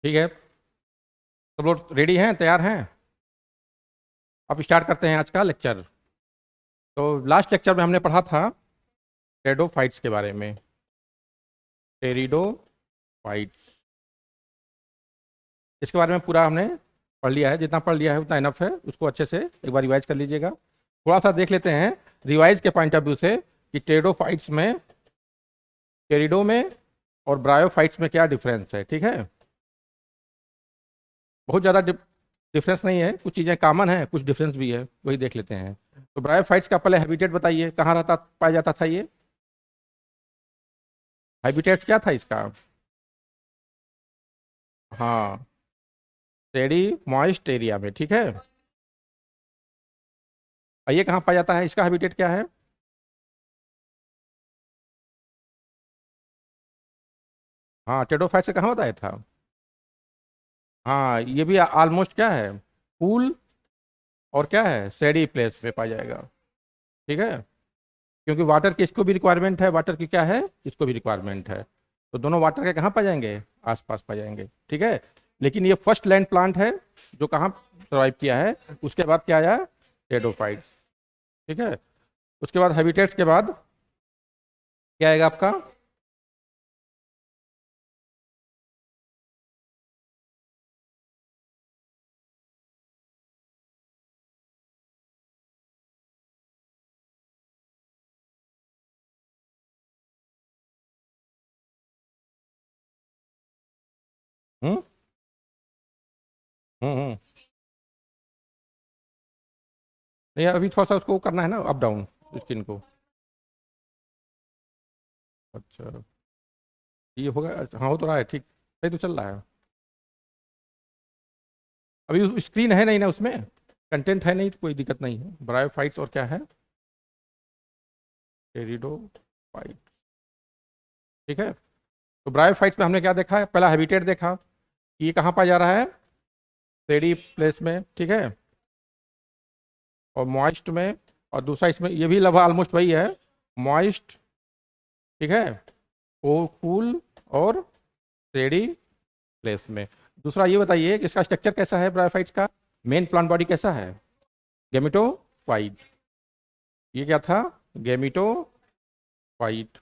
ठीक है, सब लोग रेडी हैं, तैयार हैं? अब स्टार्ट करते हैं आज का लेक्चर। तो लास्ट लेक्चर में हमने पढ़ा था टेरिडोफाइट्स के बारे में। टेरिडोफाइट्स, इसके बारे में पूरा हमने पढ़ लिया है। जितना पढ़ लिया है उतना इनफ है, उसको अच्छे से एक बार रिवाइज कर लीजिएगा। थोड़ा सा देख लेते हैं रिवाइज के पॉइंट ऑफ व्यू से कि टेरिडोफाइट्स में, टेरिडो में और ब्रायोफाइट्स में क्या डिफरेंस है। ठीक है, बहुत ज़्यादा डिफरेंस नहीं है, कुछ चीज़ें कॉमन है, कुछ डिफरेंस भी है, वही देख लेते हैं। तो ब्रायोफाइट्स का पहले हैबिटेट बताइए, कहाँ रहता पाया जाता था ये? हैबिटेट्स क्या था इसका? हाँ, टेडी मॉइस्ट एरिया में। ठीक है, और ये कहाँ पाया जाता है, इसका हैबिटेट क्या है? हाँ, टेरिडोफाइट्स का कहाँ बताया था? हाँ, ये भी ऑलमोस्ट क्या है, कूल और क्या है, सैडी प्लेस में पाया जाएगा। ठीक है, क्योंकि वाटर की इसको भी रिक्वायरमेंट है, वाटर की क्या है, इसको भी रिक्वायरमेंट है। तो दोनों वाटर के कहाँ पाए जाएंगे, आसपास पाए जाएंगे। ठीक है, लेकिन ये फर्स्ट लैंड प्लांट है जो कहाँ सर्वाइव किया है। उसके बाद क्या आया, टेरिडोफाइट्स। ठीक है, उसके बाद हैबिटेट्स के बाद क्या आएगा आपका? हम्म हम्म। नहीं, अभी थोड़ा सा उसको करना है ना, अप डाउन स्क्रीन को। अच्छा, ये होगा। अच्छा, हाँ, हो तो रहा है, ठीक, सही तो चल रहा है। अभी स्क्रीन है नहीं ना उसमें, कंटेंट है नहीं, तो कोई दिक्कत नहीं है। ब्रायोफाइट्स और क्या है, टेरिडोफाइट। ठीक है, तो ब्रायोफाइट्स में हमने क्या देखा है, पहला हैबिटेट देखा कि ये कहाँ पाया जा रहा है, सेडी प्लेस में। ठीक है, और मॉइस्ट में, और दूसरा इसमें ये भी लगभग ऑलमोस्ट वही है, मॉइस्ट। ठीक है, वो कूल और सेडी प्लेस में। दूसरा ये बताइए कि इसका स्ट्रक्चर कैसा है, ब्रायोफाइट्स का मेन प्लांट बॉडी कैसा है? गेमिटोफाइट। ये क्या था, गेमिटोफाइट।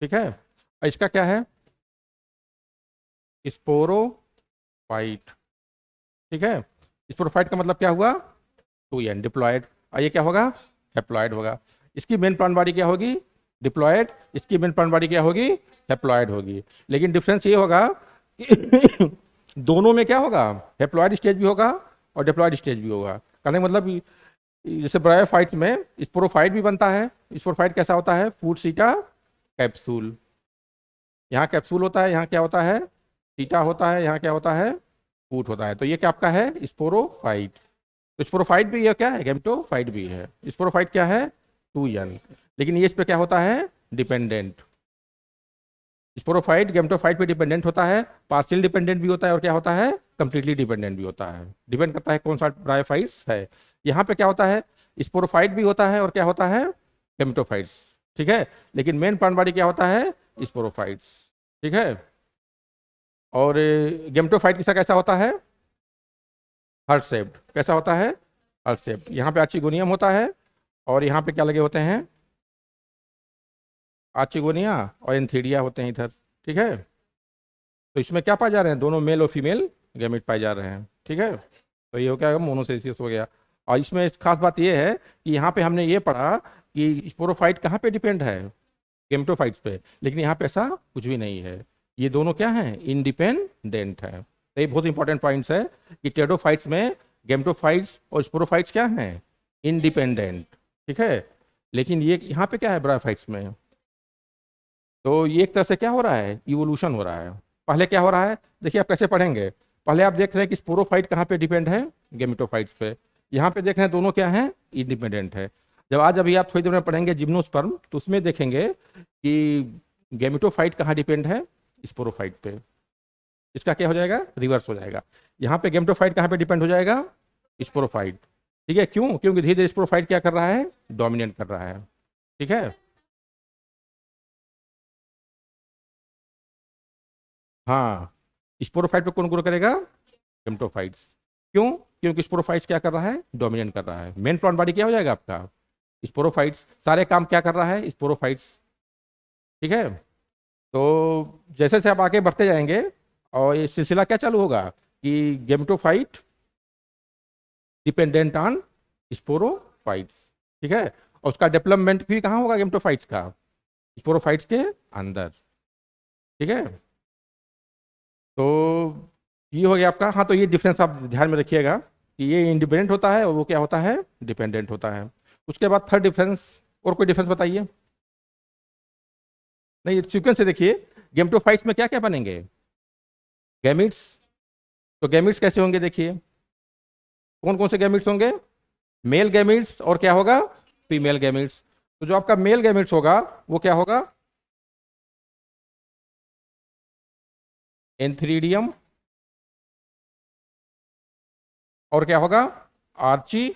ठीक है, और इसका क्या है, स्पोरोफाइट। ठीक है, स्पोरोफाइट का मतलब क्या हुआ, टू एन डिप्लॉयड। और ये क्या होगा, हेप्लॉयड होगा। इसकी मेन प्लांट बॉडी क्या होगी, डिप्लॉयड। इसकी मेन प्लांट बॉडी क्या होगी, हेप्लॉयड होगी। लेकिन डिफरेंस ये होगा कि दोनों में क्या होगा, हेप्लॉयड स्टेज भी होगा और डिप्लॉयड स्टेज भी होगा। कहने का मतलब जैसे ब्रायोफाइट्स में स्पोरोफाइट भी बनता है। स्पोरोफाइट कैसा होता है, फूड सीटा कैप्सूल। यहाँ कैप्सूल होता है, यहाँ क्या होता है, सीटा होता है, यहाँ क्या होता है, फूट होता है। तो ये क्या आपका है, स्पोरोफाइट। तो स्पोरोफाइट भी ये क्या है, गेमिटोफाइट भी है। स्पोरोफाइट क्या है, टू यंग। लेकिन ये इस पे क्या होता है, डिपेंडेंट। स्पोरोफाइट गेमिटोफाइट पे डिपेंडेंट होता है, पार्शियल डिपेंडेंट भी होता है, और क्या होता है, कंप्लीटली डिपेंडेंट भी होता है। डिपेंड करता है कौन सा ब्रायोफाइट्स है। यहाँ पे क्या होता है, स्पोरोफाइट भी होता है और क्या होता है, गेमिटोफाइट्स। ठीक है, लेकिन मेन प्लांट बॉडी क्या होता है, स्पोरोफाइट्स। ठीक है, और गेमिटोफाइट किसा कैसा होता है, हार्ट शेप्ड। कैसा होता है, हार्ट शेप्ड। यहाँ पे आर्चिगोनियम होता है, और यहाँ पे क्या लगे होते हैं, आर्चिगोनिया और एंथीडिया होते हैं इधर। ठीक है, तो इसमें क्या पाए जा रहे हैं, दोनों मेल और फीमेल गैमेट पाए जा रहे हैं। ठीक है, तो ये हो गया, मोनोसेसियस हो गया। और इसमें खास बात ये है कि यहाँ पे हमने ये पढ़ा कि स्पोरोफाइट कहाँ पे डिपेंड है, गेमेटोफाइट्स पे। लेकिन यहाँ पे ऐसा कुछ भी नहीं है, ये दोनों क्या हैं, इंडिपेंडेंट है। तो ये बहुत इंपॉर्टेंट पॉइंट्स है कि टेरिडोफाइट्स में गेमेटोफाइट्स और स्पोरोफाइट्स क्या हैं, इंडिपेंडेंट। ठीक है, लेकिन ये यहाँ पे क्या है, ब्रायोफाइट्स में। तो ये एक तरह से क्या हो रहा है, इवोल्यूशन हो रहा है। पहले क्या हो रहा है, देखिए आप कैसे पढ़ेंगे। पहले आप देख रहे हैं कि स्पोरोफाइट कहाँ पे डिपेंड है, गेमेटोफाइट्स पे। यहाँ पे देख रहे हैं दोनों क्या हैं, इंडिपेंडेंट है। जब आज अभी आप थोड़ी देर में पढ़ेंगे जिम्नोस्पर्म, तो उसमें देखेंगे कि गेमेटोफाइट कहाँ डिपेंड है, स्पोरोफाइट पे। इसका क्या हो जाएगा, रिवर्स हो जाएगा। यहाँ पे गेमेटोफाइट कहाँ पे डिपेंड हो जाएगा, स्पोरोफाइट। ठीक है, क्यों, क्योंकि धीरे धीरे स्पोरोफाइट क्या कर रहा है, डोमिनेट कर रहा है। ठीक है, हाँ, स्पोरोफाइट पे कौन ग्रो करेगा? गेमेटोफाइट्स। क्यों? क्योंकि स्पोरोफाइट्स क्या कर रहा है? डोमिनेट कर रहा है। मेन प्लांट बॉडी क्या हो जाएगा आपका? स्पोरोफाइट्स। सारे काम क्या कर रहा है? स्पोरोफाइट्स। ठीक है। तो जैसे जैसे आप आगे बढ़ते जाएंगे और ये सिलसिला क्या चालू होगा कि गेमेटोफाइट डिपेंडेंट ऑन स्पोरोफाइट्स। ठीक है। और उसका डेवलपमेंट भी कहाँ होगा गेमेटोफाइट्स का? स्पोरोफाइट्स के अंदर। ठीक है। तो ये हो गया आपका। हाँ, तो ये डिफरेंस आप ध्यान में रखिएगा कि ये इंडिपेंडेंट होता है और वो क्या होता है? डिपेंडेंट होता है। उसके बाद थर्ड डिफरेंस, और कोई डिफरेंस बताइए। नहीं, सीक्वेंस से देखिए, गेमेटोफाइट्स में क्या क्या बनेंगे? गैमिट्स। तो गैमिट्स कैसे होंगे देखिए, कौन कौन से गैमिट्स होंगे? मेल गैमिट्स और क्या होगा? Female gametes. तो जो आपका मेल गैमिट्स होगा वो क्या होगा? एंथ्रीडियम। और क्या होगा? आर्ची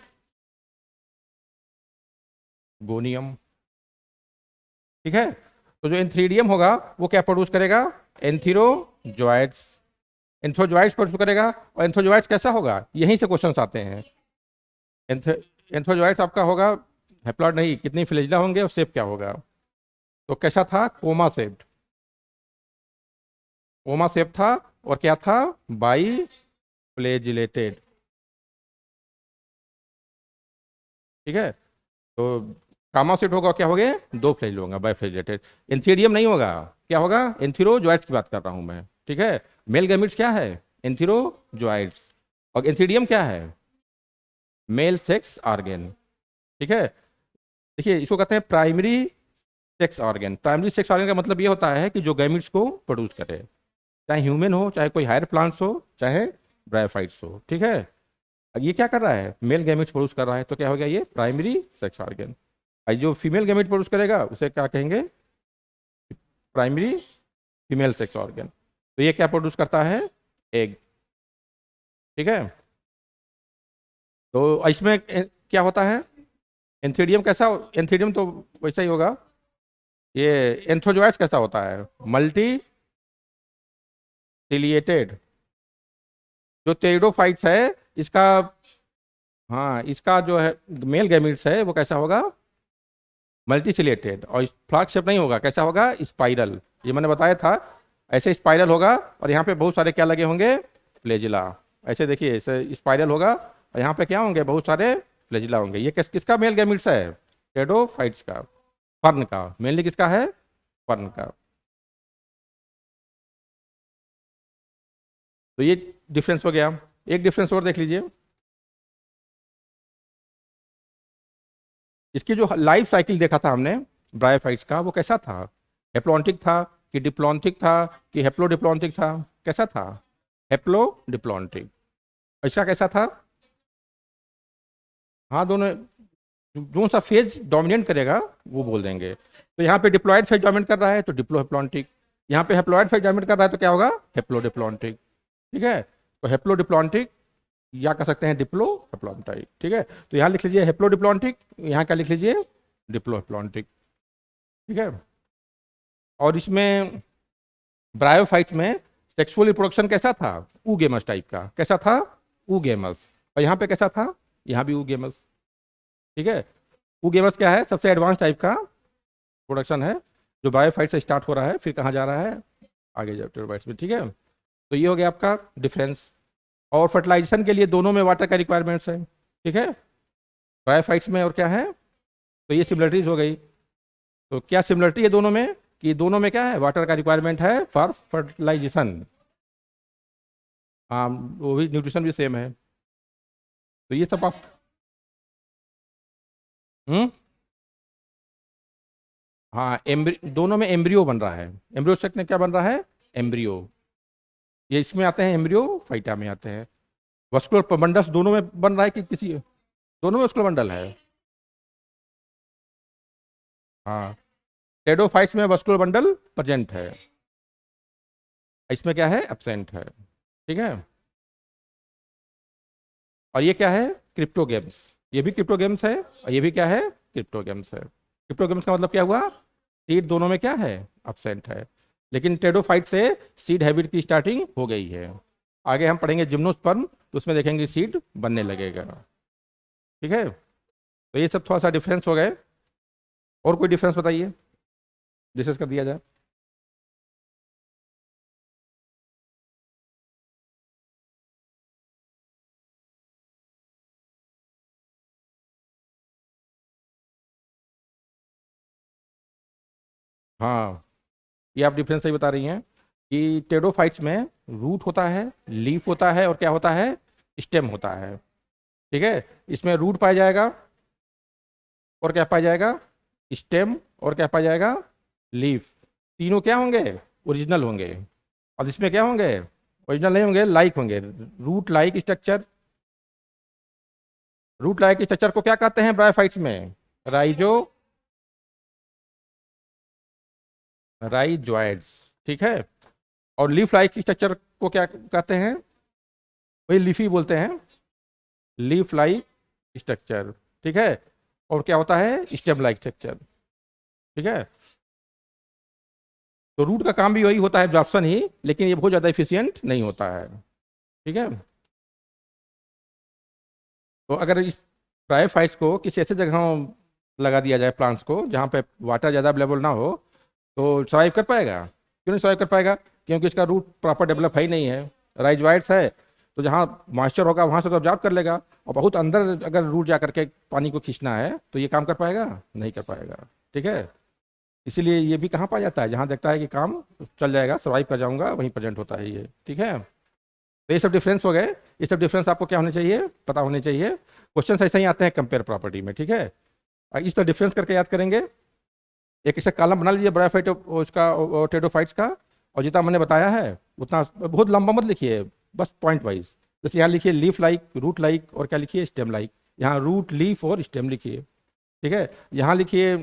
गोनियम। ठीक है। तो जो एंथ्रीडियम होगा वो क्या प्रोड्यूस करेगा? एंथीरोजोइट्स। एंथ्रोजोइट्स प्रोड्यूस करेगा। और एंथ्रोजोइट्स कैसा होगा? यहीं से क्वेश्चंस आते हैं। एंथ्रोजोइट्स आपका होगा हैप्लॉइड नहीं, कितनी फ्लैजिला होंगे और शेप क्या होगा? तो कैसा था? Comma shaped. कोमा शेप था। और क्या था? By flagellated. ठीक है। तो कामा सेट होगा, क्या हो गए? दो फ्लैजिल होगा, बाई फ्लैजिलेटेड। एंथीरियम नहीं होगा। क्या होगा? एंथीरोजोइट्स की बात कर रहा हूं मैं। ठीक है। मेल गैमिट्स क्या है? एंथीरोजोइट्स। और एंथीरियम क्या है? Male sex organ. ठीक है। देखिए, इसको कहते हैं primary sex organ. Primary sex organ का मतलब ये होता है कि जो गैमिट्स को प्रोड्यूस करे, चाहे ह्यूमन हो, चाहे कोई हायर प्लांट्स हो, चाहे ब्रायोफाइट्स हो। ठीक है। अब ये क्या कर रहा है? मेल गैमेट्स प्रोड्यूस कर रहा है, तो क्या हो गया? ये प्राइमरी सेक्स ऑर्गन। और जो फीमेल गैमेट प्रोड्यूस करेगा उसे क्या कहेंगे? Primary female sex organ. तो ये क्या प्रोड्यूस करता है? एग। ठीक है। तो इसमें क्या होता है? एंथीडियम कैसा? एंथीडियम तो वैसा ही होगा। ये एंथ्रोजोइट्स कैसा होता है? Multi ciliated. जो टेरिडोफाइट्स है इसका, हाँ, इसका जो है मेल गैमिट्स है वो कैसा होगा? मल्टीसिलेटेड। और फ्लास्क शेप नहीं होगा, कैसा होगा? स्पाइरल। ये मैंने बताया था, ऐसे स्पाइरल होगा और यहाँ पे बहुत सारे क्या लगे होंगे? फ्लैजिला। ऐसे देखिए, ऐसे स्पाइरल होगा और यहाँ पे क्या होंगे? बहुत सारे फ्लैजिला होंगे। ये किसका मेल गैमिट्स है? टेरिडोफाइट्स का, फर्न का। मेनली किसका है? फर्न का। तो ये डिफरेंस हो गया। एक डिफरेंस और देख लीजिए, इसकी जो लाइफ साइकिल देखा था हमने ब्रायोफाइट्स का, वो कैसा था? हेप्लॉन्टिक था कि डिप्लॉन्टिक था कि हेप्लोडिप्लॉन्टिक था? कैसा था? हेप्लोडिप्लॉन्टिक। ऐसा कैसा था? हाँ, दोनों। जो सा फेज डोमिनेट करेगा वो बोल देंगे। तो यहाँ पे डिप्लॉयड फेज डोमिनेट कर रहा है तो डिप्लोहेप्लॉन्टिक। यहाँ पे हेप्लॉयड फेज डोमिनेट कर रहा है तो क्या होगा? हेप्लोडिप्लॉन्टिक। ठीक है। तो हेप्लोडिप्लॉन्टिक या कह सकते हैं डिप्लोहेप्लॉन्टाइक। ठीक है। तो यहाँ लिख लीजिए हेप्लोडिप्लॉन्टिक, यहाँ क्या लिख लीजिए? डिप्लोहेप्लॉन्टिक। ठीक है। और इसमें ब्रायोफाइट्स में सेक्सुअल रिप्रोडक्शन कैसा था? ऊगेमस टाइप का। कैसा था? ऊगेमस। और यहाँ पे कैसा था? यहाँ भी ऊगेमस। ठीक है। ऊगेमस क्या है? सबसे एडवांस टाइप का प्रोडक्शन है जो ब्रायोफाइट से स्टार्ट हो रहा है, फिर कहाँ जा रहा है? आगे टेरोफाइट्स में। ठीक है। तो ये हो गया आपका डिफरेंस। और फर्टिलाइजेशन के लिए दोनों में वाटर का रिक्वायरमेंट्स है। ठीक है। ब्रायोफाइट्स में और क्या है? तो ये सिमिलरिटीज हो गई। तो क्या सिमिलरिटी है दोनों में? कि दोनों में क्या है? वाटर का रिक्वायरमेंट है फॉर फर्टिलाइजेशन। हाँ, वो भी न्यूट्रिशन भी सेम है। तो ये सब आप हम्म हाँ, दोनों में एम्ब्रियो बन रहा है। एम्ब्रियो सेक्ट में क्या बन रहा है? एम्ब्रियो। ये इसमें आते हैं, एम्ब्रियो फाइटा में आते हैं। वस्कुलर बंडल्स दोनों में बन रहा है कि किसी? दोनों में वस्कुलर बंडल है। हाँ, टेडोफाइट्स में वस्कुलर बंडल प्रेजेंट है, इसमें क्या है? एब्सेंट है। ठीक है। और ये क्या है? क्रिप्टोगेम्स। ये भी क्रिप्टोगेम्स है और ये भी क्या है? क्रिप्टोगेम्स है। क्रिप्टोगेम्स का मतलब क्या हुआ? सीड दोनों में क्या है? एब्सेंट है। लेकिन टेडोफाइट से सीड हैबिट की स्टार्टिंग हो गई है। आगे हम पढ़ेंगे जिम्नोस्पर्म, तो उसमें देखेंगे सीड बनने लगेगा। ठीक है, तो ये सब थोड़ा सा डिफरेंस हो गए। और कोई डिफरेंस बताइए, डिस्कस कर दिया जाए। हाँ, ये आप डिफरेंस सही बता रही हैं कि टेडोफाइट्स में रूट होता है, लीफ होता है, और क्या होता है, स्टेम होता है। ठीक है, इसमें रूट पाया जाएगा, और क्या पाया जाएगा, स्टेम, और क्या पाया जाएगा, लीफ। तीनों क्या होंगे, ओरिजिनल होंगे। और इसमें क्या होंगे, ओरिजिनल नहीं होंगे, लाइक होंगे। Root like structure, root like structure को क्या कहते हैं ब्रायोफाइट्स में, राइजो राइजोइड्स। ठीक है, और लीफ लाइक स्ट्रक्चर को क्या कहते हैं, वही लीफी बोलते हैं, लीफ लाइक स्ट्रक्चर। ठीक है, और क्या होता है, स्टेम लाइक स्ट्रक्चर। ठीक है, तो रूट का काम भी वही होता है, एब्जॉर्प्शन ही, लेकिन ये बहुत ज़्यादा इफिशियंट नहीं होता है। ठीक है, तो अगर इस ब्रायोफाइट्स को किसी ऐसे जगह लगा दिया जाए, प्लांट्स को, जहाँ पे वाटर ज़्यादा अवेलेबल ना हो, तो सर्वाइव कर पाएगा? क्यों नहीं सर्वाइव कर पाएगा? क्योंकि इसका रूट प्रॉपर डेवलप है ही नहीं है। राइजोइड्स है, तो जहाँ मॉइस्चर होगा वहाँ से तो ऑब्जॉर्ब कर लेगा, और बहुत अंदर अगर रूट जा करके पानी को खींचना है तो ये काम कर पाएगा? नहीं कर पाएगा। ठीक है, इसीलिए ये भी कहाँ पाया जाता है, जहाँ देखता है कि काम चल जाएगा, सर्वाइव कर जाऊंगा, वहीं प्रेजेंट होता है ये। ठीक है, तो ये सब डिफरेंस हो गए। ये सब डिफरेंस आपको क्या होने चाहिए, पता होने चाहिए। क्वेश्चन ऐसे ही आते हैं कंपेयर प्रॉपर्टी में। ठीक है, इस तरह डिफरेंस करके याद करेंगे। एक ऐसा कॉलम बना लीजिए ब्रायोफाइट उसका, टेडोफाइट्स का, और जितना मैंने बताया है उतना, बहुत लंबा मत लिखिए, बस पॉइंट वाइज। जैसे यहाँ लिखिए लीफ लाइक, रूट लाइक, और क्या लिखिए, स्टेम लाइक। यहाँ रूट, लीफ और स्टेम लिखिए। ठीक है, यहाँ लिखिए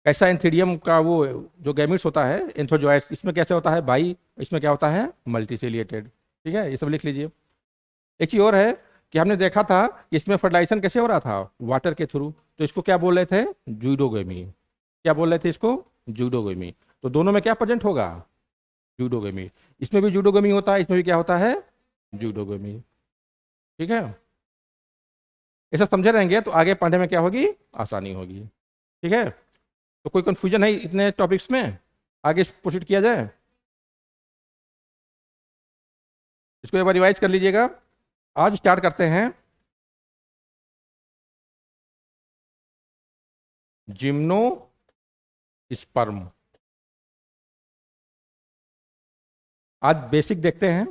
कैसा एंथीडियम का वो जो गैमिट्स होता है, एंथोजोइट्स, इसमें कैसे होता है बाई, इसमें क्या होता है, मल्टीसेलिएटेड। ठीक है, ये सब लिख लीजिए। एक चीज़ और है कि हमने देखा था कि इसमें फर्टिलाइजेशन कैसे हो रहा था, वाटर के थ्रू। तो इसको क्या बोल रहे थे, जूडोगेमी। क्या बोल रहे थे इसको, जूडोगेमी। तो दोनों में क्या प्रेजेंट होगा, जूडोगेमी। इसमें भी जूडोगेमी होता है, इसमें भी क्या होता है, जूडोगेमी। ठीक है, ऐसा समझे रहेंगे तो आगे पढ़ने में क्या होगी, आसानी होगी। ठीक है, तो कोई कंफ्यूजन है इतने टॉपिक्स में, आगे प्रोसीड किया जाए? इसको एक बार रिवाइज कर लीजिएगा। आज स्टार्ट करते हैं जिम्नो स्पर्म। आज बेसिक देखते हैं।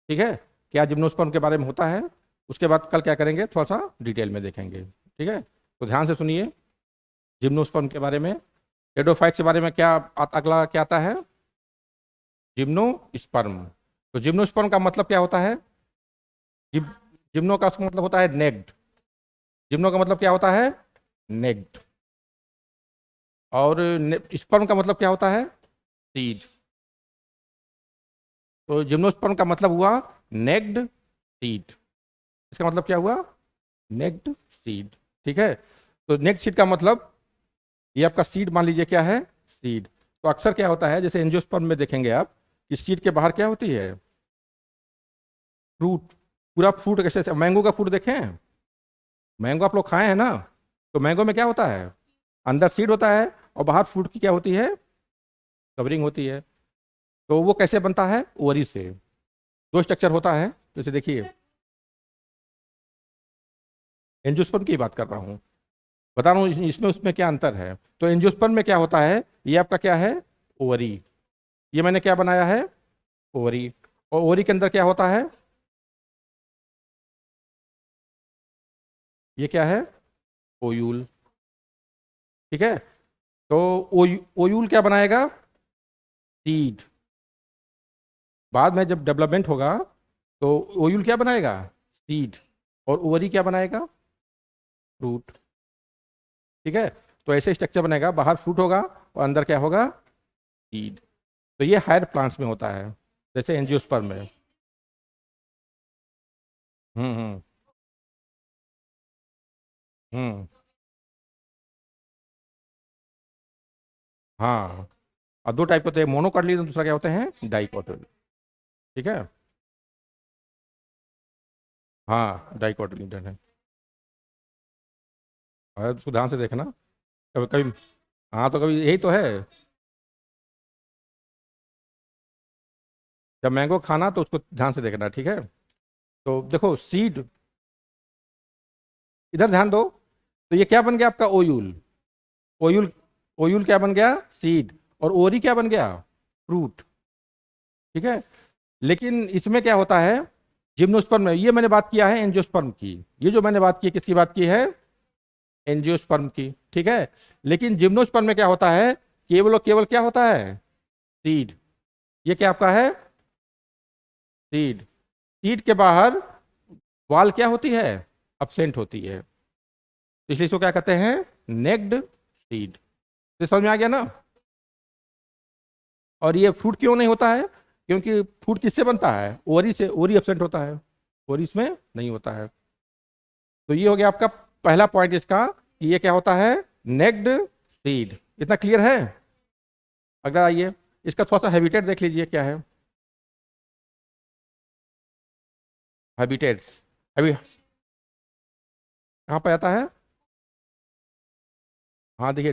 ठीक है, क्या जिम्नोस्पर्म के बारे में होता है, उसके बाद कल क्या करेंगे, थोड़ा सा डिटेल में देखेंगे। ठीक है, तो ध्यान से सुनिए। जिम्नोस्पर्म के बारे में, टेडोफाइट्स के बारे में क्या अगला क्या आता है, जिम्नोस्पर्म। तो जिम्नोस्पर्म का मतलब क्या होता है, जिम जिम्नो का मतलब होता है नेक्ड। जिम्नो का मतलब क्या होता है, नेक्ड। और स्पर्म का मतलब क्या होता है, सीड। तो जिम्नोस्पर्म का मतलब हुआ नेक्ड सीड। इसका मतलब क्या हुआ, नेक्ड सीड। ठीक है, तो नेक्ड सीड का मतलब, ये आपका सीड मान लीजिए क्या है, सीड। तो अक्सर क्या होता है, जैसे एंजियोस्पर्म में देखेंगे आप कि सीड के बाहर क्या होती है, फ्रूट। पूरा फ्रूट, कैसे मैंगो का फ्रूट देखें, मैंगो आप लोग खाए हैं ना, तो मैंगो में क्या होता है, अंदर सीड होता है, और बाहर फ्रूट की क्या होती है, कवरिंग होती है। तो वो कैसे बनता है, ओवरी से। दो स्ट्रक्चर होता है, जैसे देखिए एंजियोस्पर्म की बात कर रहा हूँ, बता रहा हूँ इसमें उसमें क्या अंतर है। तो एंजियोस्पर्म में क्या होता है, ये आपका क्या है, ओवरी। ये मैंने क्या बनाया है, ओवरी। और ओवरी के अंदर क्या होता है, ये क्या है, ओयूल। ठीक है, तो ओयूल क्या बनाएगा, सीड। बाद में जब डेवलपमेंट होगा तो ओयूल क्या बनाएगा, सीड। और ओवरी क्या बनाएगा, फ्रूट। ठीक है, तो ऐसे स्ट्रक्चर बनेगा, बाहर फ्रूट होगा और अंदर क्या होगा, सीड। तो ये हायर प्लांट्स में होता है, जैसे एंजियोस्पर्म में। हम्म। हम्म। हाँ, और दो टाइप होते हैं, मोनोकॉटिलिडन, दूसरा क्या होते हैं, डाइकोटिलिडन। ठीक है, हाँ डाइकोटिलिडन है। और उसको ध्यान से देखना, कभी कभी, हाँ तो कभी यही तो है, जब मैंगो खाना तो उसको ध्यान से देखना, ठीक है। तो देखो सीड, इधर ध्यान दो, तो ये क्या बन गया आपका, ओयूल। ओयूल, ओयूल क्या बन गया, सीड। और ओरी क्या बन गया, फ्रूट। ठीक है, लेकिन इसमें क्या होता है, जिम्नोस्पर्म में, ये मैंने बात किया है एंजियोस्पर्म की, ये जो मैंने बात की है किसकी बात की है, एंजियोस्पर्म की। ठीक है, लेकिन जिम्नोस्पर्म में क्या होता है, केवल और केवल क्या होता है, सीड। ये क्या आपका है, सीड। सीड के बाहर वाल क्या होती है, absent होती है, इसलिए इसको क्या कहते हैं, नेक्ड सीड। तो समझ में आ गया ना। और ये फ्रूट क्यों नहीं होता है, क्योंकि फ्रूट किससे बनता है, ओरी से, ओरी एब्सेंट होता है, ओरी इसमें नहीं होता है। तो ये हो गया आपका पहला पॉइंट इसका, कि ये क्या होता है, नेक्ड सीड। इतना क्लियर है। अगला आइए, इसका थोड़ा सा हैबिटेट देख लीजिए क्या है, हैबिटेट्स। अभी कहाँ पर आता है, हाँ देखिए,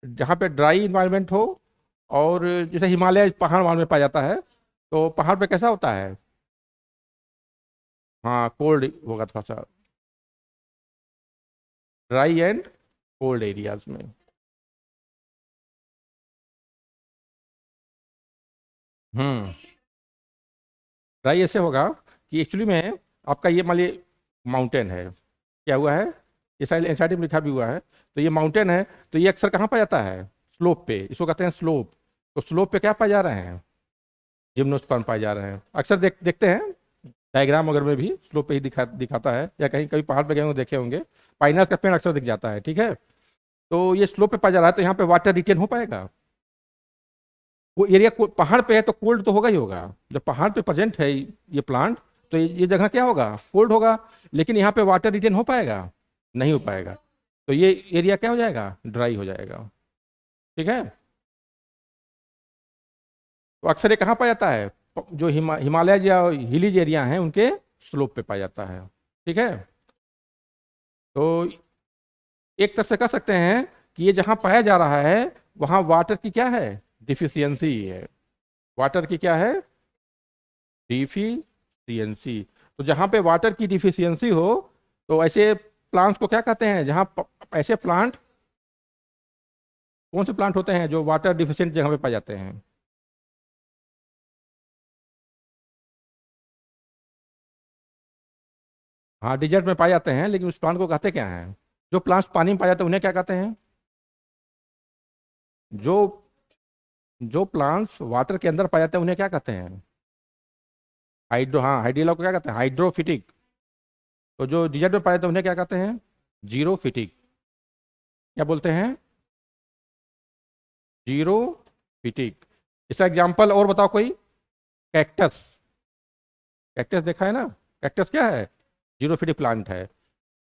जहाँ पे ड्राई इन्वायरमेंट हो, और जैसे हिमालय पहाड़ वहाड़ में पाया जाता है, तो पहाड़ पे कैसा होता है, हाँ कोल्ड होगा थोड़ा सा, ड्राई एंड कोल्ड एरियाज में। हम्म, ड्राई ऐसे होगा कि एक्चुअली में आपका ये मान लीजिए माउंटेन है, क्या हुआ है, ये साइड एनसीईआरटी में लिखा भी हुआ है, तो ये माउंटेन है, तो ये अक्सर कहाँ पाया जाता है, स्लोप पे, इसको कहते हैं स्लोप। तो स्लोप पे क्या पाए जा रहे हैं, जिम्नोस्पर्म पाए जा रहे हैं, अक्सर देखते हैं डायग्राम वगैरह में भी स्लोप पे ही दिखाता है, या कहीं कभी पहाड़ पे गए होंगे देखे होंगे, पाइनस का पेड़ अक्सर दिख जाता है। ठीक है, तो ये स्लोप पे पाया जा रहा है, तो यहाँ पे वाटर रिटेन हो पाएगा, वो एरिया पहाड़ पे है तो कोल्ड तो होगा ही होगा, जब पहाड़ पे प्रेजेंट है ये प्लांट, तो ये जगह क्या होगा, कोल्ड होगा, लेकिन यहाँ पे वाटर रिटेन हो पाएगा, नहीं हो पाएगा, तो ये एरिया क्या हो जाएगा, ड्राई हो जाएगा। ठीक है, तो अक्सर ये कहाँ पाया जाता है, जो हिमालय या हिलीज एरिया हैं उनके स्लोप पे पाया जाता है। ठीक है, तो एक तरह से कह सकते हैं कि ये जहाँ पाया जा रहा है वहाँ वाटर की क्या है, डिफिशियंसी है, वाटर की क्या है, डिफिशियंसी। तो जहाँ पे वाटर की डिफिशियंसी हो, तो ऐसे प्लांट्स को क्या कहते हैं, जहाँ ऐसे प्लांट, कौन से प्लांट होते हैं जो वाटर डिफिशियंट जगह पे पाए जाते हैं, हाँ डिजर्ट में पाए जाते हैं, लेकिन उस प्लांट को कहते क्या हैं, जो प्लांट्स पानी में पाए जाते हैं उन्हें क्या कहते हैं, जो जो प्लांट्स वाटर के अंदर पाए जाते हैं उन्हें क्या कहते हैं, हाइड्रो, हाँ हाइड्रिला को क्या कहते हैं, हाइड्रोफिटिक। तो जो डिजर्ट में पाए जाते हैं उन्हें क्या कहते हैं, जीरोफिटिक। क्या बोलते हैं, जीरोफिटिक। इसका एग्जाम्पल और बताओ कोई, कैक्टस, कैक्टस देखा है ना, कैक्टस क्या है, जीरोफिटिक प्लांट है।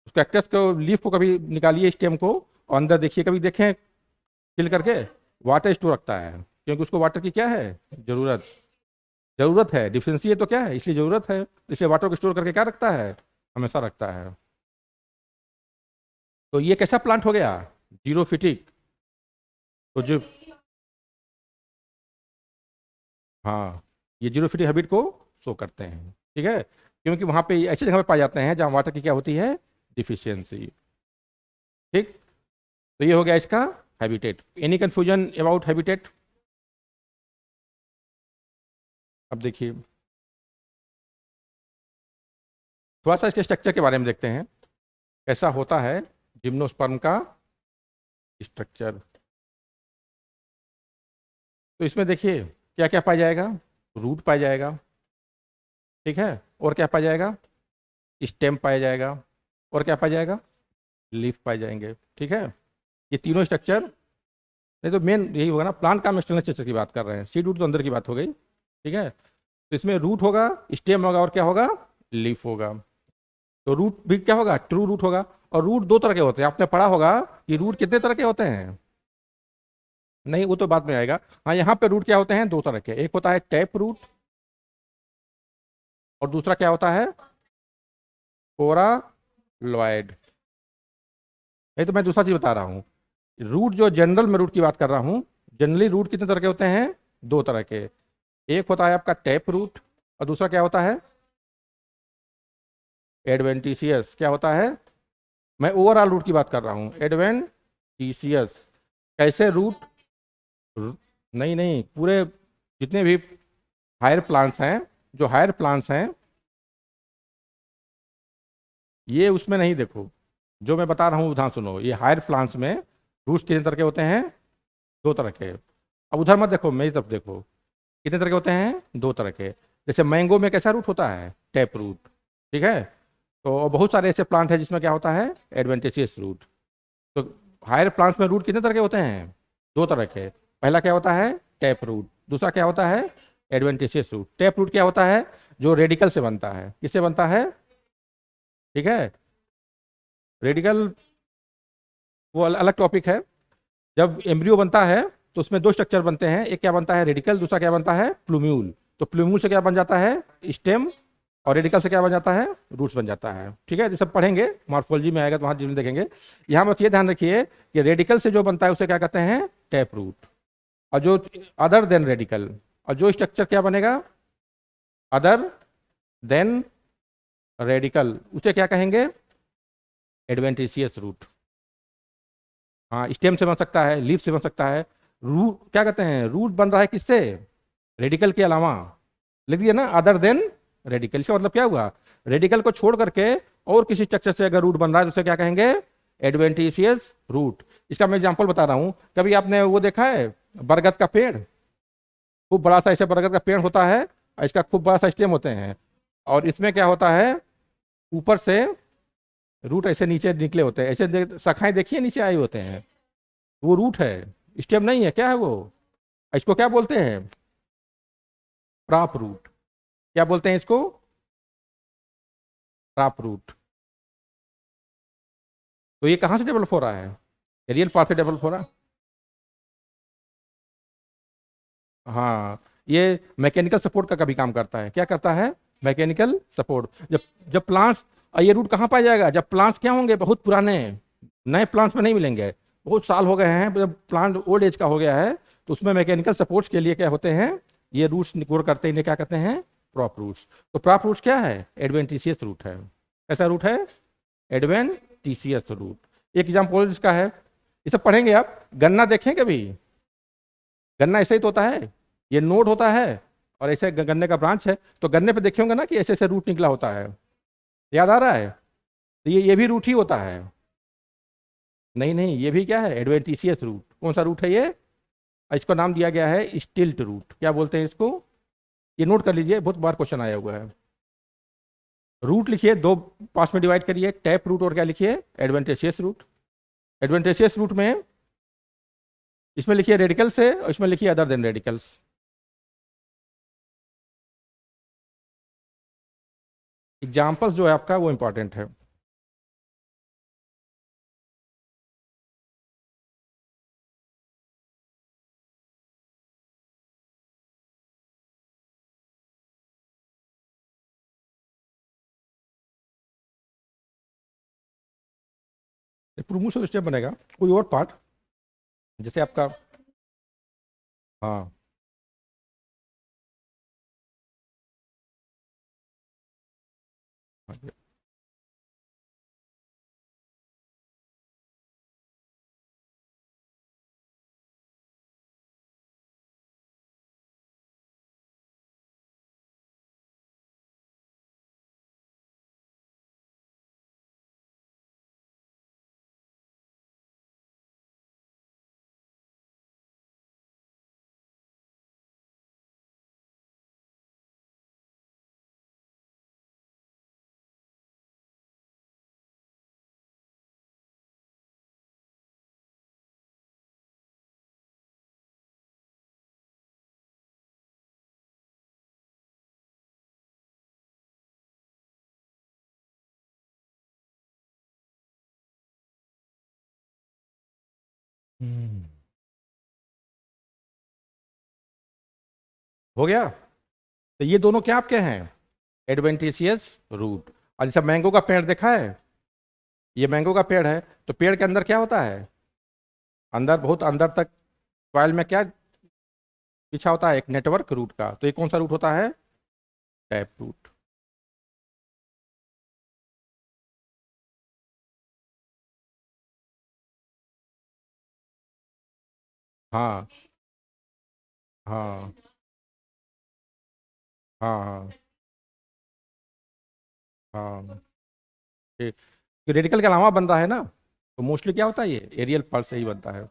उस कैक्टस को लीफ को कभी निकालिए, स्टेम को, और अंदर देखिए, कभी देखें फिल करके, वाटर स्टोर रखता है, क्योंकि उसको वाटर की क्या है, जरूरत, जरूरत है, डिफिशियंसी है तो क्या है, इसलिए जरूरत है, इसलिए वाटर को स्टोर करके क्या रखता है, हमेशा रखता है। तो ये कैसा प्लांट हो गया, जीरोफिटिक। तो जो, हाँ ये जीरोफिटिक हैबिट को शो करते हैं। ठीक है, क्योंकि वहाँ पे ऐसी जगह पे पाए जाते हैं जहाँ वाटर की क्या होती है, डिफिशियंसी। ठीक, तो ये हो गया इसका habitat. Any confusion about habitat, अब देखिए थोड़ा सा इसके स्ट्रक्चर के बारे में देखते हैं, कैसा होता है जिम्नोस्पर्म का स्ट्रक्चर। तो इसमें देखिए क्या क्या पाया जाएगा, रूट पाया जाएगा, ठीक है, और क्या पाया जाएगा, स्टेम पाया जाएगा, और क्या पाया जाएगा, लीफ पाए जाएंगे। ठीक है, ये तीनों स्ट्रक्चर, नहीं तो मेन यही होगा ना, प्लांट का हम एक्सटर्नल स्ट्रक्चर की बात कर रहे हैं, सीड रूट तो अंदर की बात हो गई। ठीक है, तो इसमें रूट होगा, स्टेम होगा, और क्या होगा, लीफ होगा। तो रूट भी क्या होगा, ट्रू रूट होगा। और रूट दो तरह के होते हैं, आपने पढ़ा होगा कि रूट कितने तरह के होते हैं, नहीं, वो तो बाद में आएगा। हाँ, यहाँ पे रूट क्या होते हैं, दो तरह के, एक होता है टैप रूट और दूसरा क्या होता है, पोरालॉइड। नहीं तो मैं दूसरा चीज बता रहा हूँ। रूट जो जनरल में रूट की बात कर रहा हूँ, जनरली रूट कितने तरह के होते हैं, दो तरह के। एक होता है आपका टैप रूट और दूसरा क्या होता है, एडवेंटिशियस। क्या होता है, मैं ओवरऑल रूट की बात कर रहा हूँ, एडवेंटिशियस। कैसे रूट, नहीं नहीं, पूरे जितने भी हायर प्लांट्स हैं, जो हायर प्लांट्स हैं, ये उसमें नहीं देखो, जो मैं बता रहा हूँ उधर सुनो। ये हायर प्लांट्स में रूट्स कितने तरह के होते हैं, दो तरह के। अब उधर मत देखो, मेरी तरफ देखो, कितने तरह के होते हैं, दो तरह के। जैसे मैंगो में कैसा रूट होता है, टैप रूट, ठीक है। तो बहुत सारे ऐसे प्लांट हैं जिसमें क्या होता है, एडवेंटिशियस रूट। तो हायर प्लांट्स में रूट कितने तरह के होते हैं, दो तरह के। पहला क्या होता है, टैप रूट, दूसरा क्या होता है, एडवेंटिशियस रूट। टैप रूट क्या होता है, जो रेडिकल से बनता है, किससे बनता है, ठीक है। रेडिकल वो अलग टॉपिक है। जब एम्ब्रियो बनता है तो उसमें दो स्ट्रक्चर बनते हैं, एक क्या बनता है, रेडिकल, दूसरा क्या बनता है, प्लूम्यूल। तो प्लूम्यूल से क्या बन जाता है, स्टेम, और रेडिकल से क्या बन जाता है, रूट्स बन जाता है, ठीक है। ये सब पढ़ेंगे, मॉर्फोलॉजी में आएगा तो वहाँ जिम देखेंगे। यहाँ बस ये ध्यान रखिए कि रेडिकल से जो बनता है उसे क्या कहते हैं, टैप रूट। और जो अदर देन रेडिकल, और जो स्ट्रक्चर क्या बनेगा, अदर देन रेडिकल, उसे क्या कहेंगे, एडवेंटिशियस रूट। हाँ, स्टेम से बन सकता है, लीफ से बन सकता है। रूट क्या कहते हैं, रूट बन रहा है किससे, रेडिकल के अलावा। लिख दिया ना, अदर देन रेडिकल। इसका मतलब क्या हुआ, रेडिकल को छोड़ करके और किसी स्ट्रक्चर से अगर रूट बन रहा है तो उसे क्या कहेंगे, एडवेंटिशियस रूट। इसका मैं एग्जांपल बता रहा हूँ। कभी आपने वो देखा है, बरगद का पेड़, खूब बड़ा सा ऐसे बरगद का पेड़ होता है और इसका खूब बड़ा सा स्टेम होते हैं, और इसमें क्या होता है, ऊपर से रूट ऐसे नीचे निकले होते हैं, ऐसे शाखाएं देखिए नीचे आई होते हैं, वो रूट है, स्टेम नहीं है। क्या है वो, इसको क्या बोलते हैं, प्राप रूट। क्या बोलते हैं इसको, प्राप रूट। तो ये कहाँ से डेवलप हो रहा है, रियल पार्ट से डेवलप हो रहा है। हाँ, ये मैकेनिकल सपोर्ट का कभी काम करता है, क्या करता है, मैकेनिकल सपोर्ट। जब जब प्लांट्स, ये रूट कहाँ पाया जाएगा, जब प्लांट्स क्या होंगे, बहुत पुराने, नए प्लांट्स में नहीं मिलेंगे, बहुत साल हो गए हैं, जब प्लांट ओल्ड एज का हो गया है, तो उसमें मैकेनिकल सपोर्ट्स के लिए क्या होते हैं, ये रूट्स ग्रो करते हैं, इन्हें क्या कहते हैं, प्रॉप रूट्स। तो प्रॉप रूट्स क्या है, एडवेंटिशियस रूट है। कैसा रूट है, एडवेंटिशियस रूट। एक एग्जाम्पल इसका है, ये सब पढ़ेंगे आप। गन्ना देखें कभी, गन्ना ऐसे ही तो होता है, ये नोड होता है और ऐसे गन्ने का ब्रांच है। तो गन्ने पे देखे होंगे ना कि ऐसे ऐसे रूट निकला होता है, याद आ रहा है। तो ये भी रूट ही होता है। नहीं नहीं, ये भी क्या है, एडवेंटिशियस रूट। कौन सा रूट है ये, इसको नाम दिया गया है स्टिल्ट रूट। क्या बोलते हैं इसको, ये नोट कर लीजिए, बहुत बार क्वेश्चन आया हुआ है। रूट लिखिए, दो पार्ट्स में डिवाइड करिए, टैप रूट और क्या लिखिए, एडवेंटिशियस रूट। एडवेंटिशियस रूट में इसमें लिखिए रेडिकल से और इसमें लिखिए अदर देन रेडिकल्स। एग्जाम्पल्स जो है आपका वो इंपॉर्टेंट है। प्रोमोशन स्टेप बनेगा, कोई और पार्ट, जैसे आपका, हाँ, हम्म। हो गया। तो ये दोनों क्या आपके हैं, एडवेंटिशियस रूट। और जैसे मैंगो का पेड़ देखा है, ये मैंगो का पेड़ है, तो पेड़ के अंदर क्या होता है, अंदर बहुत अंदर तक सॉइल में क्या पीछा होता है, एक नेटवर्क रूट का। तो ये कौन सा रूट होता है, टैप रूट। हाँ हाँ हाँ हाँ हाँ। ठीक। रेडिकल के अलावा बनता है ना, तो मोस्टली क्या होता है, ये एरियल पल्स से ही बनता है।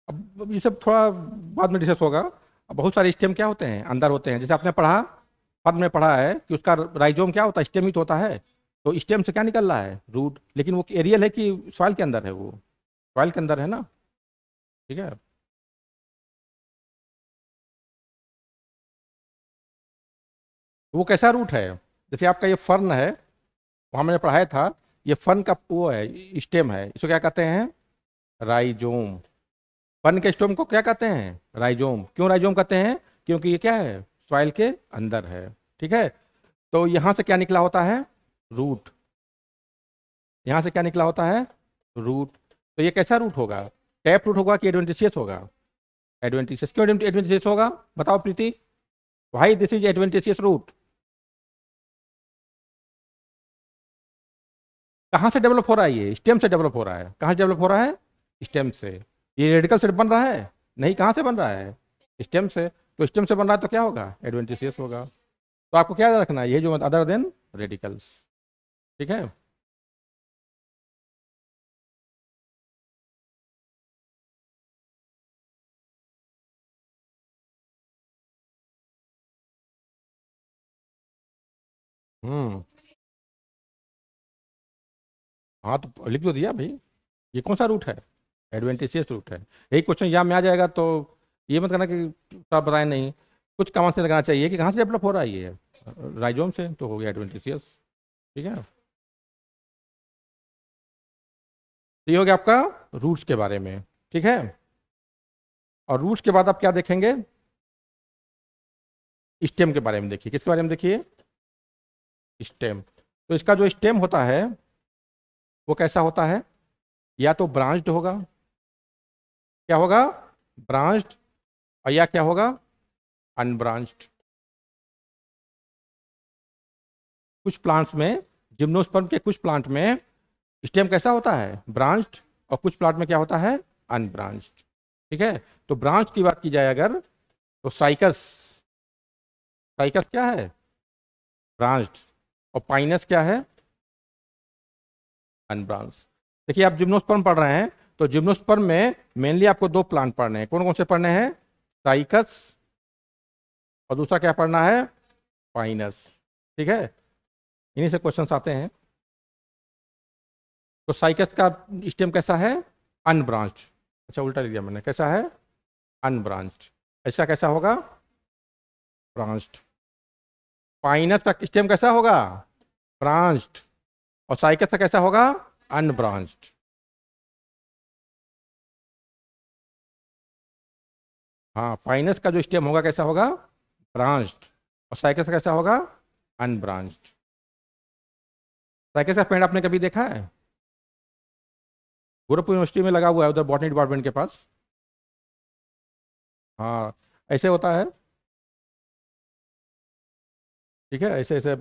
अब ये सब थोड़ा बाद में डिस्कस होगा। अब बहुत सारे स्टेम क्या होते हैं, अंदर होते हैं। जैसे आपने पढ़ा, पद में पढ़ा है कि उसका राइजोम क्या होता है, स्टेम ही तो होता है। तो स्टेम से क्या निकल रहा है, रूट। लेकिन वो एरियल है कि सॉइल के अंदर है, वो सॉइल के अंदर है ना। ठीक है। तो वो कैसा रूट है, जैसे आपका ये फर्न है, वहाँ मैंने पढ़ाया था, ये फर्न का वो है, स्टेम है, इसको क्या कहते हैं, राइजोम। फर्न के स्टेम को क्या कहते हैं, राइजोम। क्यों राइजोम कहते हैं, क्योंकि ये क्या है, सॉइल के अंदर है। ठीक है। तो यहाँ से क्या निकला होता है, रूट। यहाँ से क्या निकला होता है, रूट। तो ये कैसा रूट होगा, टैप रूट होगा कि एडवेंटिशियस होगा, एडवेंटिशियस। क्यों एडवेंटिशियस होगा, बताओ प्रीति, भाई दिस इज एडवेंटिशियस रूट। कहाँ से डेवलप हो रहा है, ये स्टेम से डेवलप हो रहा है। कहाँ से डेवलप हो रहा है, स्टेम से। ये रेडिकल से बन रहा है, नहीं, कहाँ से बन रहा है, स्टेम से। तो स्टेम से बन रहा है तो क्या होगा, एडवेंटिशियस होगा। तो आपको क्या याद रखना है, ये जो अदर देन रेडिकल्स। ठीक है। हम्म। हाँ तो लिख तो दिया भाई, ये कौन सा रूट है, एडवेंटिशियस रूट है। यही क्वेश्चन एग्जाम में आ जाएगा, तो ये मत करना कि आप बताएं नहीं। कुछ कमांड से लगाना चाहिए कि कहाँ से डेवलप हो रहा है ये, राइजोम से, तो हो गया एडवेंटिशियस। ठीक है। तो ये हो गया आपका रूट्स के बारे में। ठीक है। और रूट्स के बाद आप क्या देखेंगे, स्टेम के बारे में देखिए। किसके बारे में देखिए, स्टेम। तो इसका जो स्टेम होता है वो कैसा होता है, या तो ब्रांच्ड होगा, क्या होगा, ब्रांच्ड। और या क्या होगा, अनब्रांच्ड। कुछ प्लांट्स में, जिम्नोस्पर्म के कुछ प्लांट में स्टेम कैसा होता है, ब्रांच्ड। और कुछ प्लांट में क्या होता है, अनब्रांच्ड। ठीक है। तो ब्रांच की बात की जाए अगर, तो साइकस, साइकस क्या है, ब्रांच्ड। और पाइनस क्या है, अनब्रांच्ड। देखिए आप जिम्नोस्पर्म पढ़ रहे हैं, तो जिम्नोस्पर्म में मेनली आपको दो प्लांट पढ़ने हैं। कौन कौन से पढ़ने हैं, साइकस, और दूसरा क्या पढ़ना है, पाइनस। ठीक है। इन्हीं से क्वेश्चंस आते हैं। तो साइकस का स्टेम कैसा है, अनब्रांच्ड। अच्छा उल्टा लिख दिया मैंने, कैसा है, अनब्रांच्ड। ऐसा कैसा होगा, ब्रांच्ड। पाइनस का स्टेम कैसा होगा, ब्रांच्ड। और साइकस का कैसा होगा, अनब्रांच्ड। हाँ, पाइनस का जो स्टेम होगा कैसा होगा, ब्रांच्ड। और साइकस का कैसा होगा, अनब्रांच्ड। साइकस का पेड़ आपने कभी देखा है, गोरखपुर यूनिवर्सिटी में लगा हुआ है, उधर बॉटनी डिपार्टमेंट के पास। हाँ, ऐसे होता है। ठीक है, ऐसे ऐसे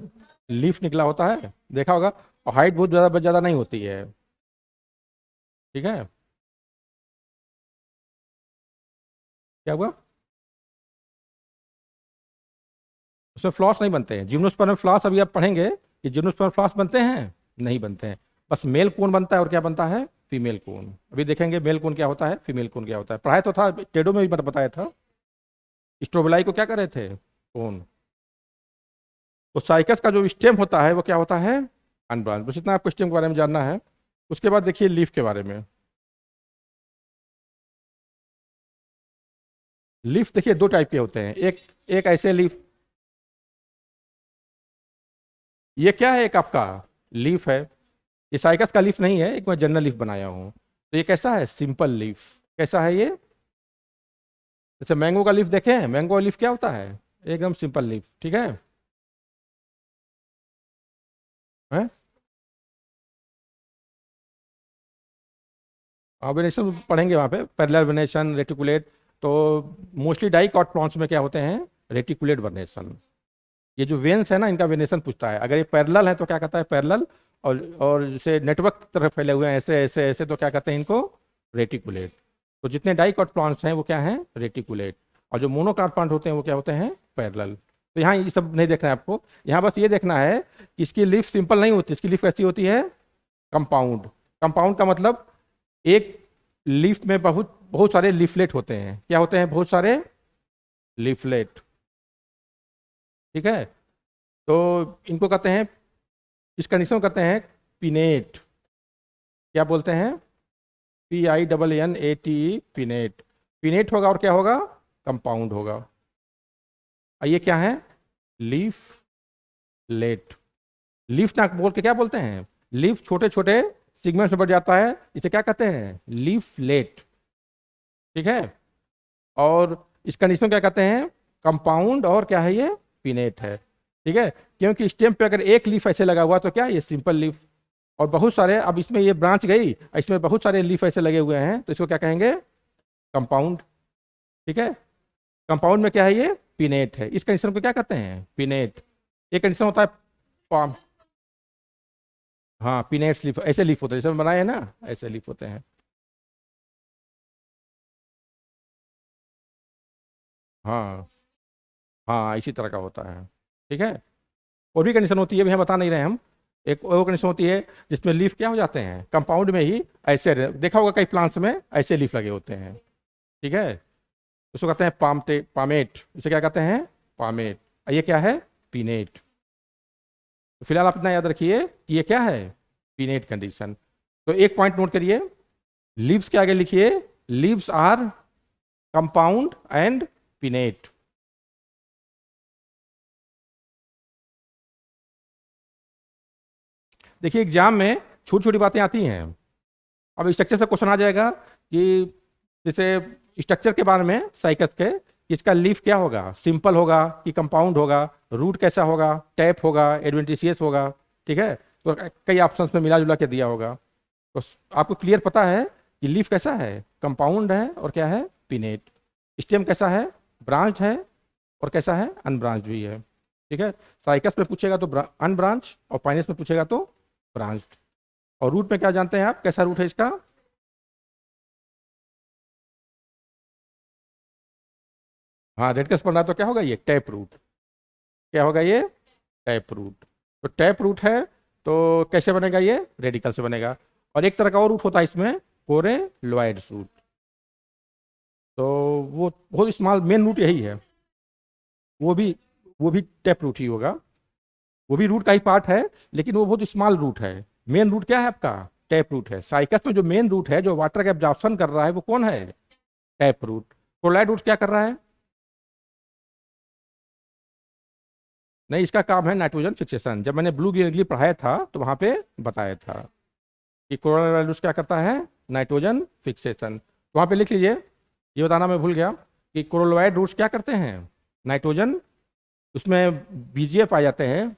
लीफ निकला होता है, देखा होगा। और हाइट बहुत ज़्यादा ज़्यादा नहीं होती है। ठीक है। क्या हुआ, उसमें फ्लॉस नहीं बनते हैं। जिम्नोस्पर्म में फ्लॉस अभी आप पढ़ेंगे कि जिम्नोस्पर्म में फ्लॉस बनते हैं, नहीं बनते हैं। बस मेल कोन बनता है, और क्या बनता है, फीमेल कोन। अभी देखेंगे मेल कोन क्या होता है, फीमेल कोन क्या होता है। पढ़ाया तो था, टेडो में भी मैंने बताया था। स्ट्रोबेलाई को क्या कर रहे थे, कोन। तो साइकस का जो स्टेम होता है वो क्या होता है, अनब्रांच। बस इतना आपको स्टेम के बारे में जानना है। उसके बाद देखिए लीफ के बारे में। लीफ देखिए दो टाइप के होते हैं। एक एक ऐसे लीफ, ये क्या है, एक आपका लीफ है। ये साइकस का लीफ नहीं है, एक मैं जनरल लीफ बनाया हूँ। तो ये कैसा है? Simple leaf. कैसा है ये? जैसे मैंगो का लीफ देखे हैं, मैंगो का लीफ क्या होता है? एकदम सिंपल लीफ, ठीक है। हैं? वेनेशन पढ़ेंगे वहाँ पे, पैरेलल वेनेशन, रेटिकुलेट। तो मोस्टली डाइकॉट प्लांट्स में क्या होते हैं? Reticulate venation. ये जो वेन्स है ना, इनका वेनेशन पूछता है। अगर ये पैरेलल है तो क्या कहता है? पैरेलल। और जैसे नेटवर्क तरह फैले हुए हैं ऐसे ऐसे ऐसे, तो क्या कहते हैं इनको? रेटिकुलेट। तो जितने डाइकॉट प्लांट्स हैं वो क्या हैं? रेटिकुलेट। और जो मोनोकाट प्लांट होते हैं वो क्या होते हैं? पैरेलल। तो यहाँ ये सब नहीं देखना है आपको, यहाँ बस ये देखना है कि इसकी लीफ सिंपल नहीं होती, इसकी लीफ कैसी होती है? कंपाउंड। कंपाउंड का मतलब एक लीफ में बहुत बहुत सारे लीफलेट होते हैं। क्या होते हैं? बहुत सारे लीफलेट, ठीक है। तो इनको कहते हैं, इस कंडीशन को कहते हैं पिनेट। क्या बोलते हैं? PINNATE, pinnate. पिनेट होगा और क्या होगा? कंपाउंड होगा। और ये क्या है? Leaf late. लीफ ना बोल के क्या बोलते हैं? लीफ छोटे छोटे सिगमेंट में बढ़ जाता है, इसे क्या कहते हैं? लीफ लेट, ठीक है। और इस कंडीशन को क्या कहते हैं? कंपाउंड। और क्या है ये? पिनेट है, ठीक है। क्योंकि स्टेम पे अगर एक लीफ ऐसे लगा हुआ तो क्या ये? Simple leaf. और बहुत सारे, अब इसमें ये ब्रांच गई, इसमें बहुत सारे लीफ ऐसे लगे हुए हैं, तो इसको क्या कहेंगे? कंपाउंड, ठीक है। कंपाउंड में क्या है ये? पिनेट है। इस कंडीशन को क्या कहते हैं? पिनेट। ये कंडीशन होता है palm। हाँ, पिनेट्स लीफ, ऐसे लीफ होते हैं जैसे बनाए हैं ना, ऐसे लीफ होते हैं। हाँ हाँ, इसी तरह का होता है, ठीक है। और भी कंडीशन होती है, भी हम बता नहीं रहे हम। एक और कंडीशन होती है जिसमें लीफ क्या हो जाते हैं? कंपाउंड में ही ऐसे देखा होगा कई प्लांट्स में ऐसे लीफ लगे होते हैं, ठीक है। उसको कहते हैं पामेट। इसे क्या कहते हैं? पामेट। ये क्या है? पीनेट। तो फिलहाल आप इतना याद रखिए कि ये क्या है? Pinnate condition. तो एक पॉइंट नोट करिए, लीव्स के आगे लिखिए, leaves are compound and pinnate. देखिए एग्जाम में छोटी छोटी बातें आती हैं। अब स्ट्रक्चर से क्वेश्चन आ जाएगा कि जैसे स्ट्रक्चर के बारे में साइकस के, इसका लीफ क्या होगा? सिंपल होगा कि कंपाउंड होगा? रूट कैसा होगा? टैप होगा? एडवेंटिशियस होगा? ठीक है। तो कई ऑप्शंस में मिला जुला के दिया होगा। तो आपको क्लियर पता है कि लीफ कैसा है? कंपाउंड है और क्या है? पिनेट। स्टेम कैसा है? ब्रांच है और कैसा है? अनब्रांच भी है, ठीक है। साइकस में पूछेगा तो अनब्रांच, और पाइनस में पूछेगा तो ब्रांच। और रूट में क्या जानते हैं आप? कैसा रूट है इसका? हाँ, रेडकस पढ़ना है तो क्या होगा? ये टैप रूट। क्या होगा ये? Tap root. तो टैप रूट है, तो कैसे बनेगा ये? रेडिकल से बनेगा। और एक तरह का और रूट होता है इसमें, कोरेलॉइड रूट। तो वो बहुत स्मॉल, मेन रूट यही है। वो भी वो भी टैप रूट ही होगा। वो भी रूट का ही पार्ट है, लेकिन वो बहुत स्मॉल रूट है। मेन रूट क्या है आपका? टैप रूट है। साइकस में जो मेन रूट है, जो वाटर का एब्जॉर्प्शन कर रहा है, वो कौन है? Tap root. कोरलॉइड रूट क्या कर रहा है? नहीं, इसका काम है नाइट्रोजन फिक्सेशन। जब मैंने ब्लू ग्रीन पढ़ाया था तो वहां पे बताया था कि कोरोना वायरस क्या करता है? Nitrogen fixation. तो वहां पे लिख लीजिए, ये बताना मैं भूल गया कि कोरोलॉइड रूट्स क्या करते हैं? नाइट्रोजन, उसमें बीजीए पाए जाते हैं।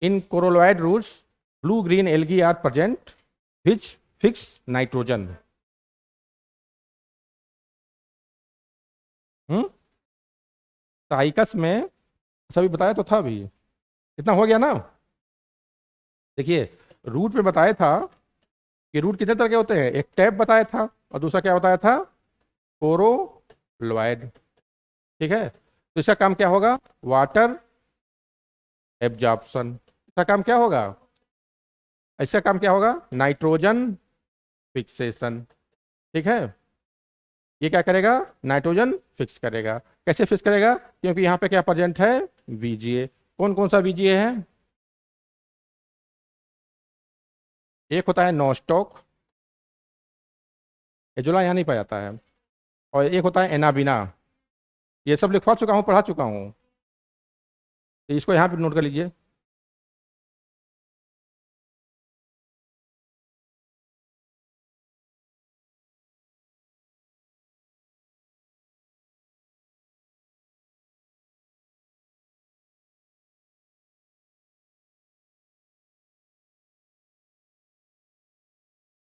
In coralloid roots blue green algae are present which fix nitrogen. Hmm. Cycas में सभी बताया तो था भी, इतना हो गया ना। देखिए, रूट में बताया था कि रूट कितने तरह के होते हैं। एक टैप बताया था और दूसरा क्या बताया था? कोरोलॉइड, ठीक है। तो इसका काम क्या होगा? Water absorption. इसका काम क्या होगा? इसका काम क्या होगा? नाइट्रोजन फिक्सेशन, ठीक है। ये क्या करेगा? नाइट्रोजन फिक्स करेगा। कैसे फिक्स करेगा? क्योंकि यहाँ पे क्या प्रेजेंट है? वीजीए। कौन कौन सा वीजीए है? एक होता है नॉस्टॉक, एजोला यहाँ नहीं पाया जाता है। और एक होता है एनाबिना। ये सब लिखवा चुका हूँ, पढ़ा चुका हूँ। तो इसको यहाँ पे नोट कर लीजिए।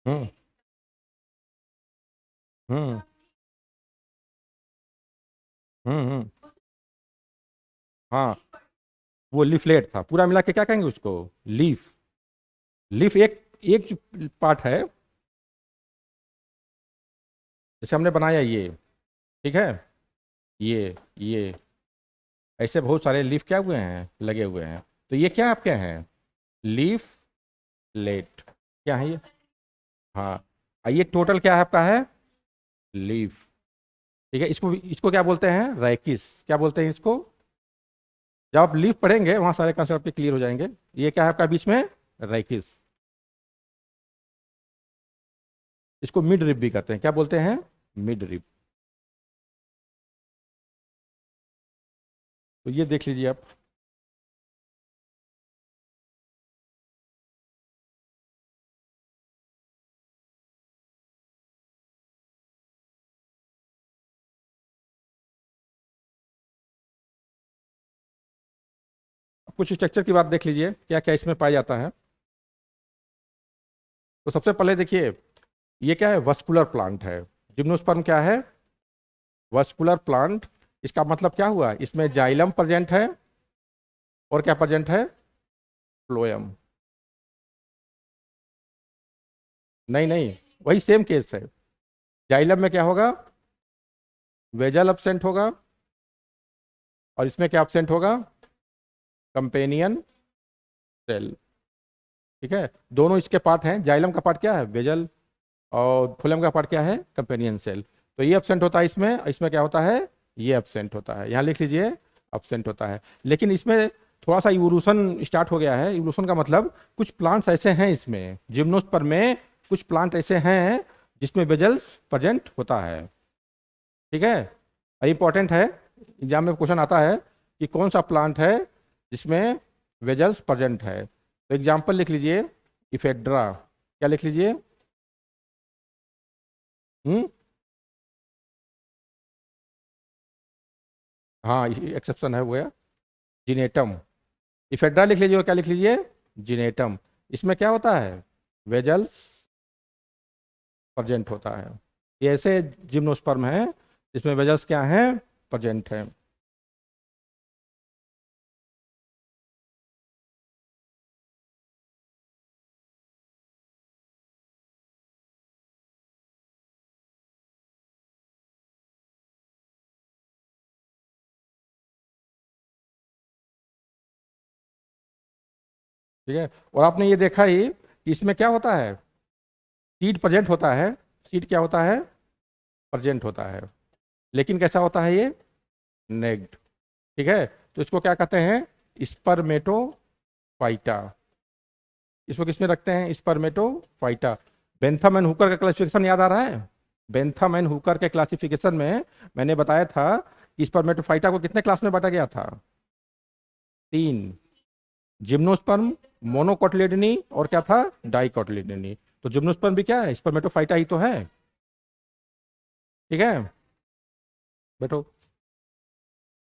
हम्म हम्म हम्म। हाँ, वो लीफलेट था, पूरा मिला के क्या कहेंगे उसको? लीफ। लीफ एक एक जो पार्ट है, जैसे हमने बनाया ये, ठीक है, ये ऐसे बहुत सारे लीफ क्या हुए हैं, लगे हुए हैं। तो ये क्या आपके हैं? Leaflet. क्या है ये? हाँ। ये टोटल क्या है आपका है? लीफ। ठीक है, इसको इसको क्या बोलते हैं? रैकिस। क्या बोलते हैं इसको? जब आप लीफ पढ़ेंगे वहां सारे कंसेप्ट क्लियर हो जाएंगे। ये क्या है आपका बीच में? रैकिस। इसको मिड रिब भी कहते हैं। क्या बोलते हैं? Mid rib. तो ये देख लीजिए आप। कुछ स्ट्रक्चर की बात देख लीजिए, क्या क्या इसमें पाया जाता है। तो सबसे पहले देखिए, ये क्या है? वस्कुलर प्लांट है। जिम्नोस्पर्म क्या है? Vascular plant. इसका मतलब क्या हुआ? इसमें जाइलम प्रेजेंट है, और क्या प्रेजेंट है? फ्लोएम। नहीं नहीं, वही सेम केस है। जाइलम में क्या होगा? वेजल एब्सेंट होगा, और इसमें क्या एब्सेंट होगा? Companion cell. ठीक है, दोनों इसके पार्ट हैं। जाइलम का पार्ट क्या है? वेजल। और फ्लोएम का पार्ट क्या है? Companion cell. तो ये एब्सेंट होता है इसमें, इसमें क्या होता है? ये एब्सेंट होता है। यहाँ लिख लीजिए, एब्सेंट होता है। लेकिन इसमें थोड़ा सा इवोल्यूशन स्टार्ट हो गया है। इवोल्यूशन का मतलब कुछ प्लांट्स ऐसे हैं इसमें, जिम्नोस्पर्म में कुछ प्लांट ऐसे हैं जिसमें वेजल्स प्रेजेंट होता है। ठीक है, और इंपॉर्टेंट है, एग्जाम में क्वेश्चन आता है कि कौन सा प्लांट है जिसमें वेजल्स प्रेजेंट है। तो एग्जाम्पल लिख लीजिए, इफेड्रा। क्या लिख लीजिए? हम्म। हाँ, एक्सेप्शन है वो है जिनेटम। इफेड्रा लिख लीजिए, और क्या लिख लीजिए? जिनेटम। इसमें क्या होता है? वेजल्स प्रेजेंट होता है। ये ऐसे जिम्नोस्पर्म है जिसमें वेजल्स क्या हैं? प्रेजेंट है। ठीक है, और आपने ये देखा ही कि इसमें क्या होता है? सीड प्रेजेंट होता है। सीड क्या होता है? प्रेजेंट होता है। लेकिन कैसा होता है ये? नेग्ड। ठीक है, तो इसको क्या कहते हैं? स्पर्मेटोफाइटा। इसको किसमें रखते हैं? स्पर्मेटोफाइटा। बेंथम एंड हुकर का क्लासिफिकेशन याद आ रहा है? बेंथम एंड हुकर के क्लासिफिकेशन में मैंने बताया था कि स्पर्मेटोफाइटा को कितने क्लास में बांटा गया था? तीन। जिम्नोस्पर्म, मोनोकोटिलिडनी, और क्या था? डाइकोटिलिडनी। तो जिम्नोस्पर्म भी क्या है? स्पर्मेटोफाइटा ही तो है। ठीक है, बैठो।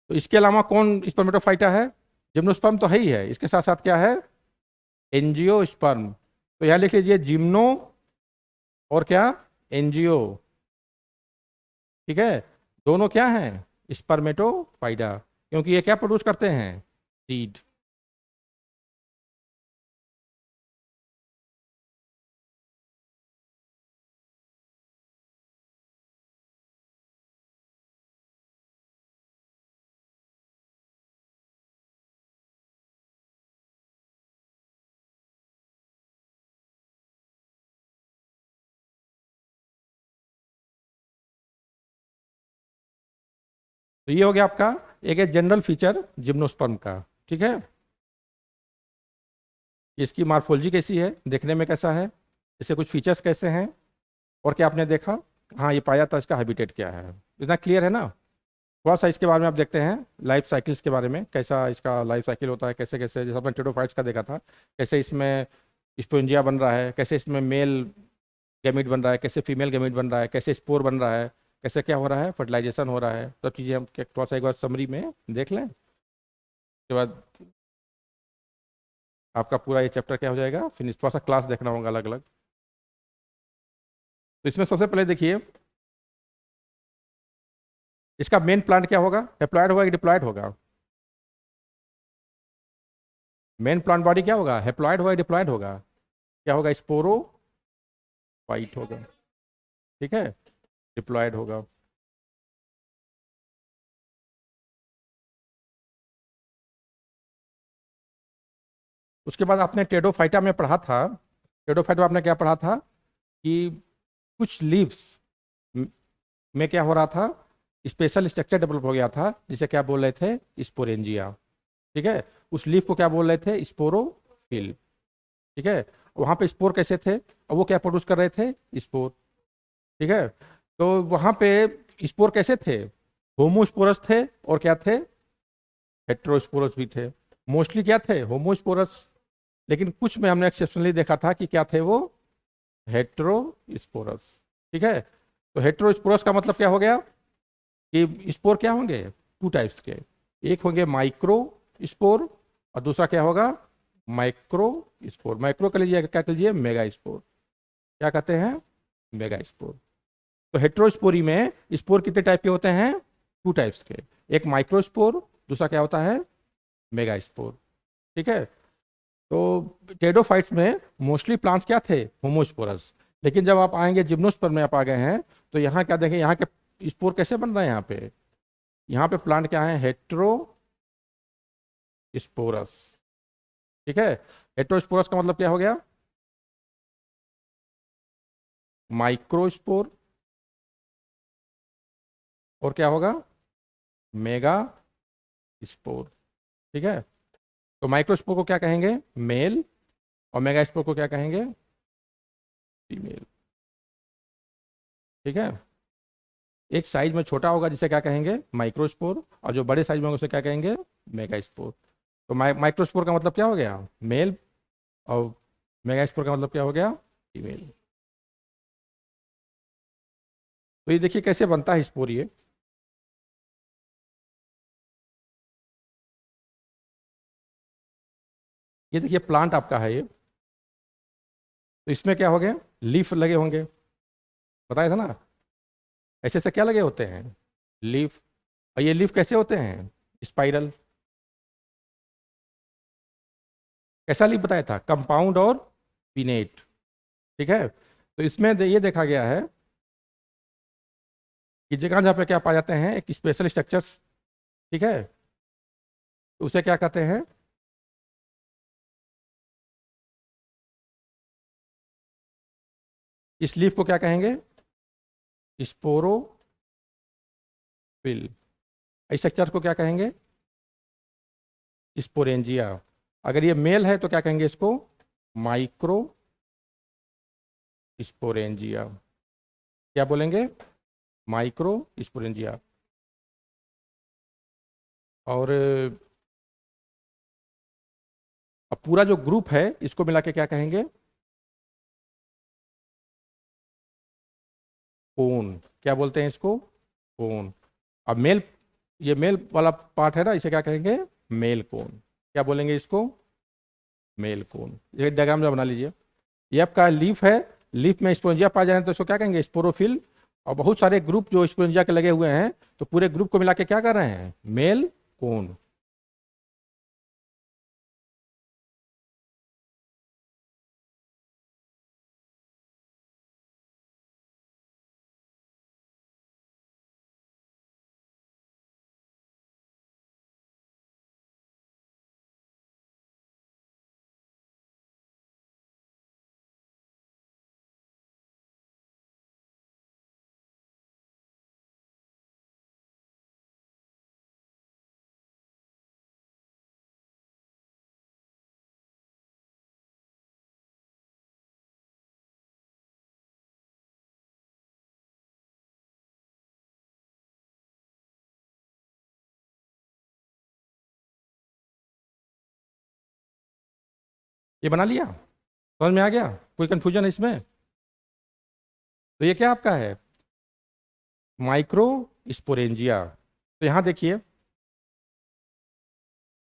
तो इसके अलावा कौन स्पर्मेटोफाइटा है? जिम्नोस्पर्म तो है ही है, इसके साथ साथ क्या है? एंजियोस्पर्म। तो यहां लिख लीजिए जिम्नो, और क्या? एंजियो। ठीक है, दोनों क्या हैं? स्पर्मेटोफाइटा, क्योंकि ये क्या प्रोड्यूस करते हैं? सीड। तो ये हो गया आपका एक जनरल फीचर जिम्नोस्पर्म का। ठीक है, इसकी मार्फोलॉजी कैसी है, देखने में कैसा है, इसके कुछ फीचर्स कैसे हैं, और क्या आपने देखा? हाँ, ये पाया था, इसका हैबिटेट क्या है। इतना क्लियर है ना? थोड़ा सा इसके बारे में आप देखते हैं, लाइफ साइकिल्स के बारे में, कैसा इसका लाइफ साइकिल होता है, कैसे कैसे, जैसे आपने टेरोफाइट्स का देखा था, कैसे इसमें स्पोंजिया बन रहा है, कैसे इसमें मेल गैमीट बन रहा है, कैसे फीमेल गैमीट बन रहा है, कैसे स्पोर बन रहा है, कैसे क्या हो रहा है, फर्टिलाइजेशन हो रहा है, सब चीज़ें हम थोड़ा सा एक बार समरी में देख लें। उसके बाद आपका पूरा ये चैप्टर क्या हो जाएगा फिनिश। थोड़ा सा क्लास देखना होगा अलग अलग। तो इसमें सबसे पहले देखिए, इसका मेन प्लांट क्या होगा, हेप्लॉयड होगा कि डिप्लॉयड होगा? मेन प्लांट बॉडी क्या होगा, हेप्लॉयड होगा डिप्लॉयड होगा? क्या होगा, स्पोरो फाइट होगा, ठीक है, डिप्लॉयड होगा। उसके बाद आपने टेडोफाइटा में पढ़ा था, टेडोफाइटा में आपने क्या पढ़ा था कि कुछ लीव्स में क्या हो रहा था, स्पेशल स्ट्रक्चर डेवलप हो गया था, जिसे क्या बोल रहे थे, स्पोरेंजिया, ठीक है। उस लीफ को क्या बोल रहे थे, स्पोरोफिल, ठीक है। वहां पे स्पोर कैसे थे, और वो क्या प्रोड्यूस कर रहे थे, स्पोर, ठीक है। तो वहां पे स्पोर कैसे थे, होमोस्पोरस थे, और क्या थे, हेट्रोस्पोरस भी थे। मोस्टली क्या थे, होमोस्पोरस, लेकिन कुछ में हमने एक्सेप्शनली देखा था कि क्या थे वो, हेट्रोस्पोरस, ठीक है। तो हेट्रोस्पोरस का मतलब क्या हो गया कि स्पोर क्या होंगे, टू टाइप्स के, एक होंगे माइक्रो स्पोर, और दूसरा क्या होगा, माइक्रो स्पोर। माइक्रो कर लीजिए, क्या कर लीजिए, मेगा स्पोर, क्या कहते हैं, मेगा स्पोर। तो हेट्रोस्पोरी में स्पोर कितने टाइप के होते हैं, टू टाइप्स के, एक माइक्रोस्पोर, दूसरा क्या होता है, मेगा स्पोर, ठीक है। तो टेडोफाइट्स में मोस्टली प्लांट्स क्या थे, होमोस्पोरस, लेकिन जब आप आएंगे जिम्नोस्पर्म में आप आ गए हैं, तो यहाँ क्या देखें, यहाँ के स्पोर कैसे बन रहे हैं, यहाँ पे प्लांट क्या है, हेट्रोस्पोरस, ठीक है। हेट्रोस्पोरस का मतलब क्या हो गया, माइक्रोस्पोर, और क्या होगा, मेगा स्पोर, ठीक है। तो माइक्रोस्पोर को क्या कहेंगे, मेल, और मेगा स्पोर को क्या कहेंगे, फीमेल, ठीक है। एक साइज में छोटा होगा जिसे क्या कहेंगे, माइक्रोस्पोर, और जो बड़े साइज में होगा उसे क्या कहेंगे, मेगा स्पोर। तो माइक्रोस्पोर का मतलब क्या हो गया, मेल, और मेगा स्पोर का मतलब क्या हो गया, फीमेल। तो ये देखिए कैसे बनता है स्पोर, ये देखिए प्लांट आपका है ये, तो इसमें क्या हो गया, लीफ लगे होंगे, बताया था ना, ऐसे ऐसे क्या लगे होते हैं, लीफ। और ये लीफ कैसे होते हैं, स्पाइरल। कैसा लीफ बताया था, कंपाउंड और पिनेट, ठीक है। तो इसमें ये देखा गया है कि जगह जहाँ पे क्या पाए जाते हैं, एक स्पेशल स्ट्रक्चर्स, ठीक है, तो उसे क्या कहते हैं, इस लीफ को क्या कहेंगे, स्पोरोफिल। इस स्ट्रक्चर को क्या कहेंगे, स्पोरेंजिया। अगर ये मेल है तो क्या कहेंगे इसको, माइक्रो स्पोरेंजिया, क्या बोलेंगे, माइक्रो स्पोरेंजिया। और अब पूरा जो ग्रुप है इसको मिला के क्या कहेंगे, कोन, क्या बोलते हैं इसको, कोन। अब मेल, ये मेल वाला पार्ट है ना, इसे क्या कहेंगे, मेल कोन, क्या बोलेंगे इसको, मेल कोन। ये डायग्राम जो बना लीजिए, ये आपका लीफ है, लीफ में स्पोरेंजिया पाए जा रहे हैं तो इसको क्या कहेंगे, स्पोरोफिल। और बहुत सारे ग्रुप जो स्पोरेंजिया के लगे हुए हैं, तो पूरे ग्रुप को मिला के क्या कर रहे हैं, मेल कोन। ये बना लिया, समझ में आ गया, कोई कंफ्यूजन है इसमें? तो ये क्या आपका है, माइक्रो स्पोरेंजिया। तो यहां देखिए,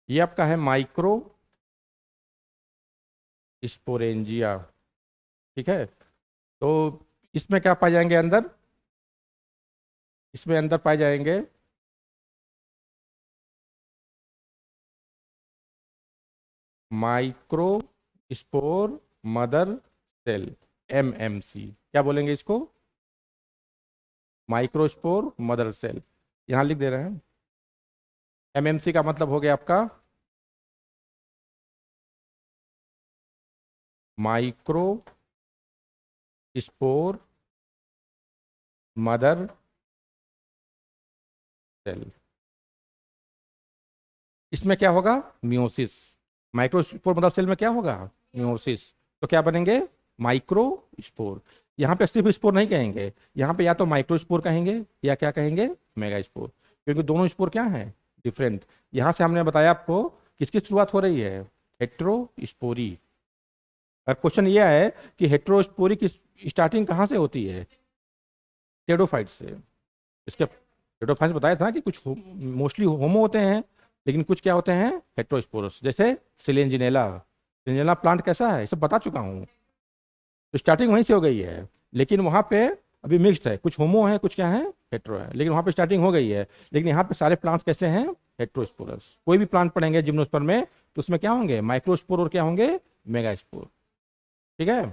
ये आपका है माइक्रो स्पोरेंजिया, ठीक है। तो इसमें क्या पाए जाएंगे अंदर, इसमें अंदर पाए जाएंगे microspore mother cell, MMC. क्या बोलेंगे इसको, माइक्रोस्पोर मदर सेल, यहां लिख दे रहे हैं। एमएमसी का मतलब हो गया आपका माइक्रो स्पोर मदर सेल। इसमें क्या होगा, मियोसिस। माइक्रोस्पोर मदर सेल में क्या होगा, मियोसिस। तो क्या बनेंगे, माइक्रो स्पोर। यहाँ पे सिर्फ स्पोर नहीं कहेंगे, यहाँ पे या तो माइक्रो स्पोर कहेंगे या क्या कहेंगे, मेगा स्पोर, क्योंकि दोनों स्पोर क्या हैं, डिफरेंट। यहाँ से हमने बताया आपको किसकी शुरुआत हो रही है, हेट्रोस्पोरी। और क्वेश्चन ये है कि हेट्रोस्पोरी की स्टार्टिंग कहाँ से होती है, टेडोफाइट से। इसके टेडोफाइट बताया था कि कुछ मोस्टली होमो होते हैं, लेकिन कुछ क्या होते हैं, हेट्रोस्पोरस, जैसे सिलेंजिनेला। सिलेंजिनेला प्लांट कैसा है, ये सब बता चुका हूँ। तो स्टार्टिंग वहीं से हो गई है, लेकिन वहाँ पे अभी मिक्स्ड है, कुछ होमो है कुछ क्या है, हेट्रो है, लेकिन वहाँ पे स्टार्टिंग हो गई है। लेकिन यहाँ पे सारे प्लांट्स कैसे हैं, हेट्रोस्पोरस। कोई भी प्लांट पढ़ेंगे जिम्नोस्पर्म में तो उसमें क्या होंगे, माइक्रोस्पोर और क्या होंगे, मेगास्पोर। ठीक है।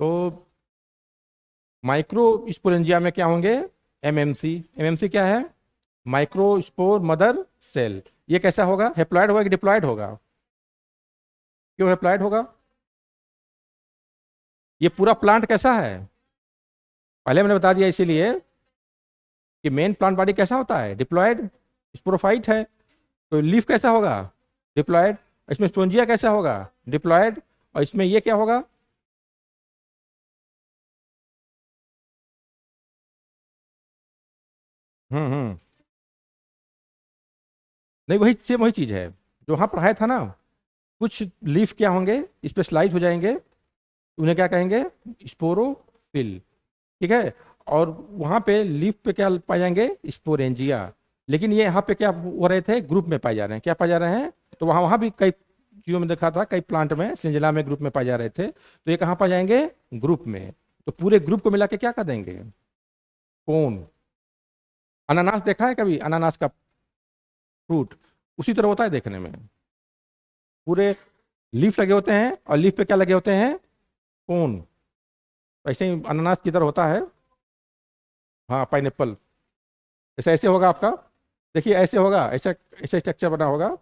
तो माइक्रो स्पोरेंजिया में क्या होंगे, एमएमसी। एमएमसी क्या है, माइक्रोस्पोर मदर सेल। ये कैसा होगा, हेप्लॉइड होगा कि डिप्लॉइड होगा, क्यों हेप्लॉइड होगा, ये पूरा प्लांट कैसा है, पहले मैंने बता दिया इसीलिए कि मेन प्लांट बॉडी कैसा होता है, डिप्लॉयड, स्पोरोफाइट है। तो लीफ कैसा होगा, डिप्लॉयड। इसमें स्पोंजिया कैसा होगा, डिप्लॉयड। और इसमें ये क्या होगा, हम्म, नहीं वही सेम वही चीज है जो वहां पढ़ाया था ना। कुछ लीफ क्या होंगे, स्पेशलाइज हो जाएंगे, उन्हें क्या कहेंगे, स्पोरोफिल। ठीक है। और वहां पे लीफ पे क्या पाए जाएंगे, स्पोरेंजिया। लेकिन ये यहाँ पे क्या हो रहे थे, ग्रुप में पाए जा रहे हैं, क्या पाए जा रहे हैं। तो वहां वहां भी कई चीजों में देखा था, कई प्लांट में सिंजिला में ग्रुप में पाए जा रहे थे, तो ये कहाँ पाए जाएंगे, ग्रुप में। तो पूरे ग्रुप को मिला के क्या कर देंगे, कौन। अनानास देखा है कभी, अनानास का फ्रूट उसी तरह होता है देखने में, पूरे लीफ लगे होते हैं और लीफ पे क्या लगे होते हैं, कौन। ऐसे ही अनानास की तरह होता है, हाँ पाइनएप्पल। ऐसे ऐसे होगा आपका, देखिए ऐसे होगा, ऐसे ऐसे स्ट्रक्चर बना होगा।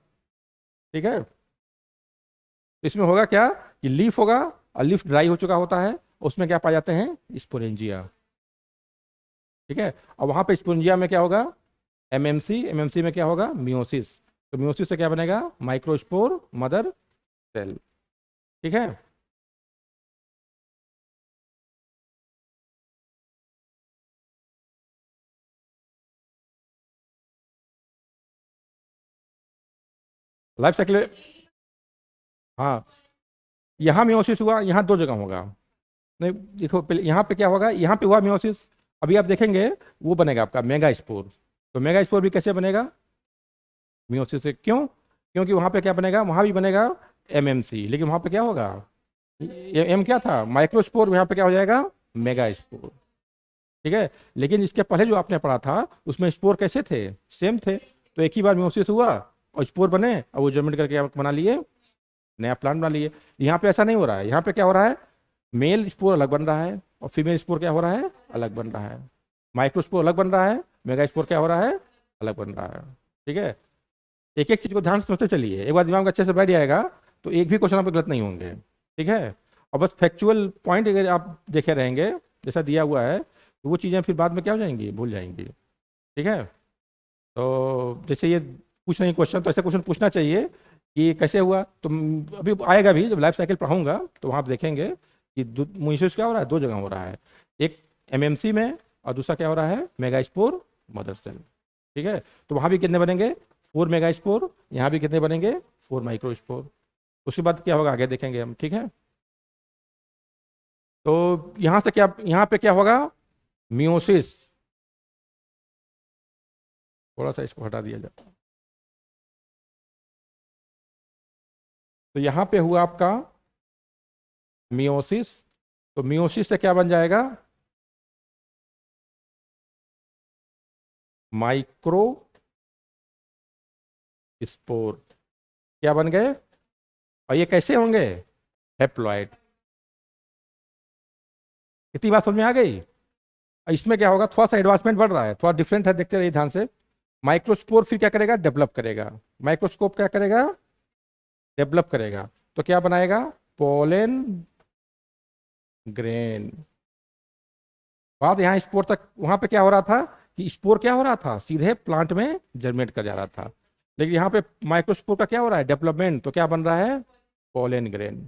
ठीक है। तो इसमें होगा क्या, कि लीफ होगा और लीफ ड्राई हो चुका होता है, उसमें क्या पाए जाते हैं, स्पोरेंजिया। ठीक है। और वहां पे स्पोरेंजिया में क्या होगा, एमएमसी। एमएमसी में क्या होगा, मियोसिस। तो मियोसिस से क्या बनेगा, माइक्रोस्पोर मदर सेल। ठीक है। लाइफ साइकिल, हाँ, यहाँ मियोसिस हुआ, यहाँ दो जगह होगा। नहीं देखो पहले यहाँ पे क्या होगा, यहाँ पे हुआ मियोसिस, अभी आप देखेंगे वो बनेगा आपका मेगा स्पोर। तो मेगा स्पोर भी कैसे बनेगा, मियोसिस से। क्यों, क्योंकि वहाँ पे क्या बनेगा, वहाँ भी बनेगा एमएमसी, लेकिन वहाँ पे क्या होगा, एम क्या था, माइक्रोस्पोर, यहाँ पे क्या हो जाएगा, मेगा स्पोर। ठीक है। लेकिन इसके पहले जो आपने पढ़ा था उसमें स्पोर कैसे थे, सेम थे। तो एक ही बार मियोसिस हुआ और स्पोर बने और वो जर्मिनेट करके आप बना लिए, नया प्लांट बना लिए। यहाँ पे ऐसा नहीं हो रहा है, यहाँ पे क्या हो रहा है, मेल स्पोर अलग बन रहा है और फीमेल स्पोर क्या हो रहा है, अलग बन रहा है। माइक्रोस्पोर अलग बन रहा है, मेगा स्पोर क्या हो रहा है, अलग बन रहा है। ठीक है। एक एक चीज को ध्यान से समझते चलिए, एक बार दिमाग में अच्छे से बैठ जाएगा तो एक भी क्वेश्चन आप गलत नहीं होंगे। ठीक है। और बस फैक्चुअल पॉइंट अगर आप देखे रहेंगे जैसा दिया हुआ है, तो वो चीज़ें फिर बाद में क्या हो जाएंगी, भूल जाएंगी। ठीक है। तो जैसे ये पूछ रहे हैं क्वेश्चन, तो ऐसे क्वेश्चन पूछना चाहिए कि कैसे हुआ। तो अभी आएगा भी, जब लाइफ साइकिल पढ़ाऊंगा तो वहाँ आप देखेंगे कि मियोसिस क्या हो रहा है, दो जगह हो रहा है, एक एमएमसी में और दूसरा क्या हो रहा है, मेगास्पोर मदर सेल। ठीक है। तो वहाँ भी कितने बनेंगे, 4 मेगास्पोर, यहाँ भी कितने बनेंगे, 4 माइक्रोस्पोर। उसके बाद क्या होगा आगे देखेंगे हम। ठीक है। तो यहाँ से क्या, यहाँ पे क्या होगा, मियोसिस। थोड़ा सा इसको हटा दिया जाए। तो यहाँ पे हुआ आपका मियोसिस। तो मियोसिस से क्या बन जाएगा? Micro spore. क्या बन गए? और ये कैसे होंगे? हेप्लॉइड। कितनी बात समझ में आ गई? और इसमें क्या होगा, थोड़ा सा एडवांसमेंट बढ़ रहा है, थोड़ा डिफरेंट है, देखते रहिए ध्यान से। माइक्रोस्पोर फिर क्या करेगा? डेवलप करेगा। माइक्रोस्कोप क्या करेगा? डेवलप करेगा। तो क्या बनाएगा? Pollen grain. बात यहाँ स्पोर तक, वहां पे क्या हो रहा था कि स्पोर क्या हो रहा था, सीधे प्लांट में जर्मिनेट कर जा रहा था। लेकिन यहाँ पे माइक्रोस्पोर का क्या हो रहा है? डेवलपमेंट। तो क्या बन रहा है? Pollen grain.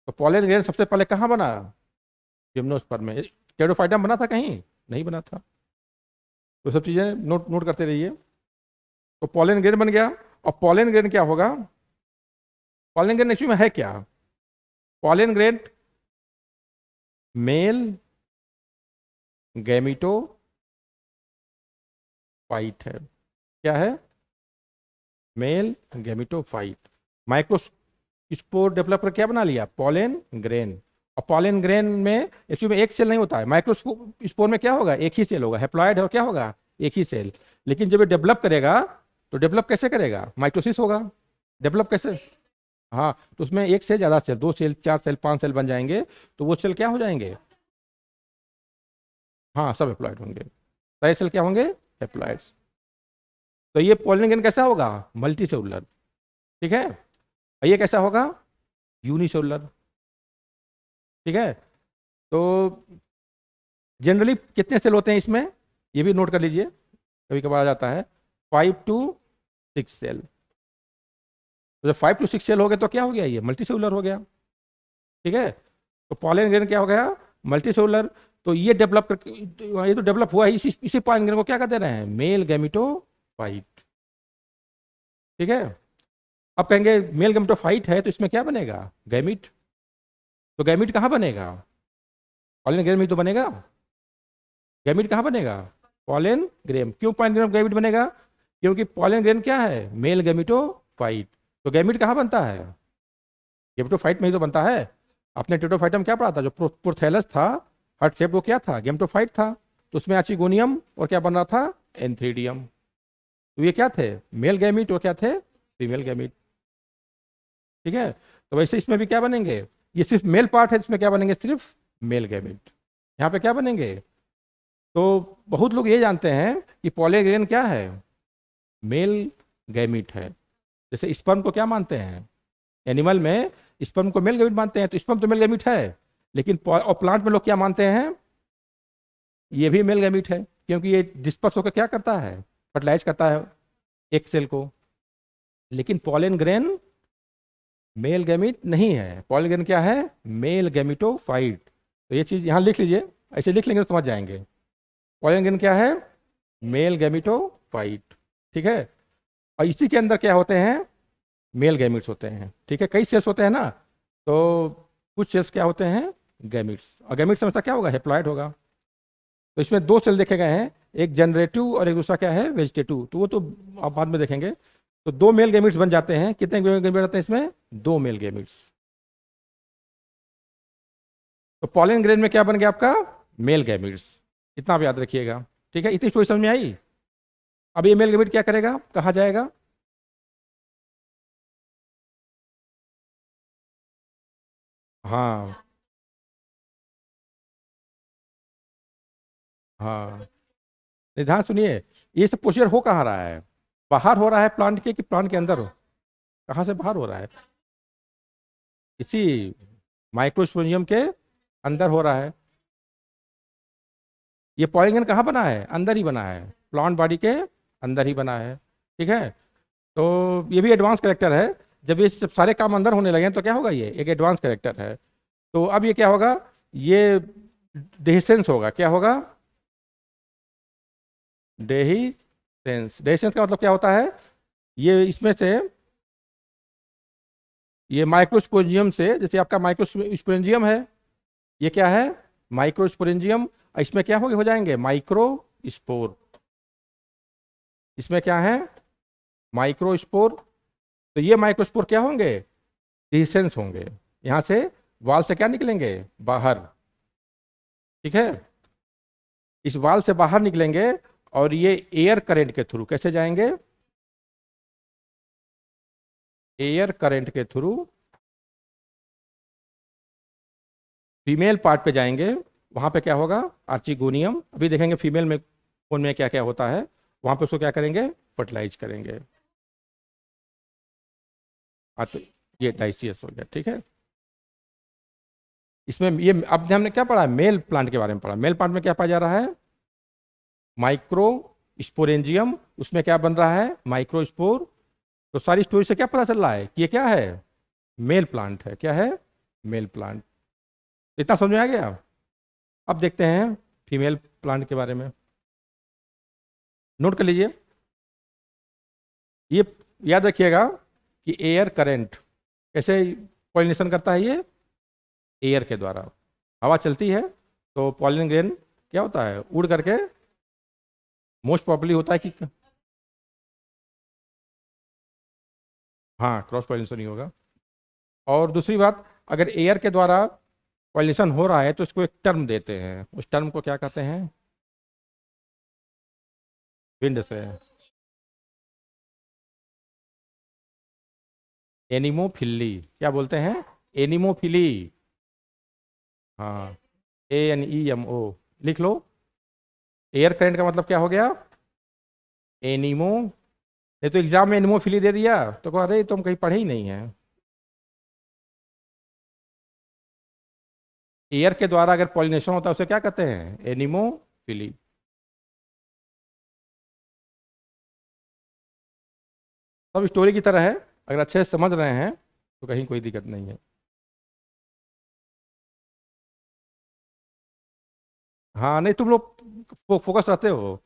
तो पोलन ग्रेन सबसे पहले कहाँ बना? जिम्नोस्पर्म में। कैडोफाइटम बना था कहीं? नहीं बना था। तो सब चीजें नोट नोट करते रहिए। तो पोलन ग्रेन बन गया। और पोलन ग्रेन क्या होगा? पोलन ग्रेन एक्चुअली में है क्या? पोलन ग्रेन मेल गैमिटोफाइट है। क्या है? Male gametophyte. माइक्रोस्पोर डेवलप कर क्या बना लिया? Pollen grain. और पोलन ग्रेन में एक्चुअली में एक सेल नहीं होता है। माइक्रोस्पोर में क्या होगा? एक ही सेल होगा, हेप्लॉइड है, क्या होगा? एक ही सेल। लेकिन जब ये डेवलप करेगा तो डेवलप कैसे करेगा? माइटोसिस होगा। डेवलप कैसे? हाँ, तो उसमें एक सेल, ज्यादा सेल, दो सेल, चार सेल, पांच सेल बन जाएंगे। तो वो सेल क्या हो जाएंगे? हाँ, सब हेप्लॉइड होंगे। सारे सेल क्या होंगे? हेप्लॉइड्स। तो ये पोलन ग्रेन कैसा होगा? Multi cellular. ठीक है। और ये कैसा होगा? यूनिसेलुलर। ठीक है। तो जनरली कितने सेल होते हैं इसमें? ये भी नोट कर लीजिए, कभी कभार आ जाता है। 5 to 6 सेल। तो जब 5 to 6 सेल हो गए तो क्या हो गया? ये मल्टी सेलुलर हो गया। ठीक है। तो पोलन ग्रेन क्या हो गया? Multi cellular. तो ये डेवलप कर, ये तो डेवलप हुआ है, इसी पोलन ग्रेन को क्या कहते रहे हैं? Male gametophyte. ठीक है। अब कहेंगे मेल गैमिटोफाइट है तो इसमें क्या बनेगा? गैमिट। तो गैमिट कहाँ बनेगा? पोलन ग्रेन में ही तो बनेगा। गैमिट कहाँ बनेगा? Pollen grain. क्यों पोलन ग्रेन गैमिट बनेगा? क्योंकि पोलन ग्रेन क्या है? Male gametophyte. तो गैमिट कहाँ बनता है? गैमिटोफाइट में ही तो बनता है। आपने टेटोफाइटम क्या पढ़ा था? जो प्रोथैलस था, हार्ट शेप, वो क्या था? गैमिटोफाइट था। तो उसमें आचिगोनियम और क्या बन रहा था? एंथ्रीडियम। तो ये क्या थे? Male gamete. और क्या थे? Female gamete. ठीक है। तो वैसे इसमें भी क्या बनेंगे? ये सिर्फ मेल पार्ट है, इसमें क्या बनेंगे? सिर्फ मेल गैमिट। यहाँ पे क्या बनेंगे? तो बहुत लोग ये जानते हैं कि पॉलीग्रेन क्या है? मेल गैमिट है। जैसे स्पर्म को क्या मानते हैं? एनिमल में स्पर्म को मेल गैमिट मानते हैं, तो स्पर्म तो मेल गैमिट है। लेकिन और प्लांट में लोग क्या मानते हैं? ये भी मेल गैमिट है, क्योंकि ये डिस्पर्स होकर क्या करता है? फर्टिलाइज करता है एक सेल को। लेकिन पॉलन ग्रेन मेल गैमिट नहीं है। पॉलन ग्रेन क्या है? Male gametophyte. तो ये चीज यहाँ लिख लीजिए, ऐसे लिख लेंगे तो समझ जाएंगे। पॉलन ग्रेन क्या है? Male gametophyte. ठीक है। और इसी के अंदर क्या होते हैं? मेल गैमिट्स होते हैं। ठीक है, कई सेल्स होते हैं ना। तो कुछ सेल्स क्या होते हैं? गैमिट्स। और गैमिट्स समझता क्या होगा? हेप्लॉइड होगा। तो इसमें दो सेल देखे गए हैं, एक जनरेटिव और एक दूसरा क्या है? वेजिटेटिव। तो वो तो आप बाद में देखेंगे। तो दो मेल गैमिट्स बन जाते हैं। कितने गैमिट्स आते हैं इसमें? दो मेल गैमिट्स। तो पॉलन ग्रेन में क्या बन गया आपका? Male gametes. इतना आप याद रखिएगा। ठीक है, इतनी स्टोरी समझ में आई? अब ये मेल गैमिट क्या करेगा? कहाँ जाएगा? हाँ। हाँ, ध्यान सुनिए। ये सब प्रोसीजर हो कहाँ रहा है? बाहर हो रहा है प्लांट के, कि प्लांट के अंदर हो? कहाँ से बाहर हो रहा है? इसी माइक्रोस्पोरियम के अंदर हो रहा है। ये पॉलीगन कहाँ बना है? अंदर ही बना है, प्लांट बॉडी के अंदर ही बना है। ठीक है। तो ये भी एडवांस करेक्टर है। जब ये सब सारे काम अंदर होने लगे तो क्या होगा? ये एक एडवांस करेक्टर है। तो अब ये क्या होगा? ये डेहिसेंस होगा। क्या होगा? डेहिसेंस। डेहिसेंस का मतलब क्या होता है? ये इसमें से, ये माइक्रोस्पोरेंजियम से, जैसे आपका माइक्रोस्पोरेंजियम है, ये क्या है? माइक्रोस्पोरेंजियम। इसमें क्या हो जाएंगे? माइक्रोस्पोर। इसमें क्या है? माइक्रोस्पोर। तो ये माइक्रोस्पोर क्या होंगे? डिसेंस होंगे। यहाँ से वाल से क्या निकलेंगे, बाहर, ठीक है। इस वाल से बाहर निकलेंगे और ये एयर करंट के थ्रू कैसे जाएंगे, एयर करंट के थ्रू फीमेल पार्ट पे जाएंगे। वहां पे क्या होगा, आर्चिगोनियम, अभी देखेंगे फीमेल में कौन में क्या क्या होता है। वहां पे उसको क्या करेंगे, फर्टिलाइज करेंगे। तो ये डाइसियस हो गया, ठीक है। इसमें ये अब हमने क्या पढ़ा, मेल प्लांट के बारे में पढ़ा। मेल प्लांट में क्या पाया जा रहा है, माइक्रो स्पोरेंजियम, उसमें क्या बन रहा है, माइक्रोस्पोर। तो सारी स्टोरी से क्या पता चल रहा है कि ये क्या है, मेल प्लांट है। क्या है, मेल प्लांट। इतना समझ में आ गया। अब देखते हैं फीमेल प्लांट के बारे में, नोट कर लीजिए। ये याद रखिएगा कि एयर करंट कैसे पॉलिनेशन करता है, ये एयर के द्वारा। हवा चलती है तो पॉलिन ग्रेन क्या होता है, उड़ करके, मोस्ट प्रॉब्ली होता है कि हाँ, क्रॉस पॉलिनेशन ही होगा। और दूसरी बात, अगर एयर के द्वारा पॉलिनेशन हो रहा है तो इसको एक टर्म देते हैं, उस टर्म को क्या कहते हैं, विंड से। एनिमोफिली, क्या बोलते हैं, एनिमोफिली। हाँ, ANEMO, लिख लो। एयर करंट का मतलब क्या हो गया, एनिमो। नहीं तो एग्जाम में एनिमोफिली दे दिया तो कहो अरे तुम कहीं पढ़े ही नहीं है। एयर के द्वारा अगर पॉलिनेशन होता है उसे क्या कहते हैं, एनिमोफिली। सब स्टोरी की तरह है, अगर अच्छे से समझ रहे हैं तो कहीं कोई दिक्कत नहीं है। हाँ, नहीं तुम लोग फोकस रहते हो,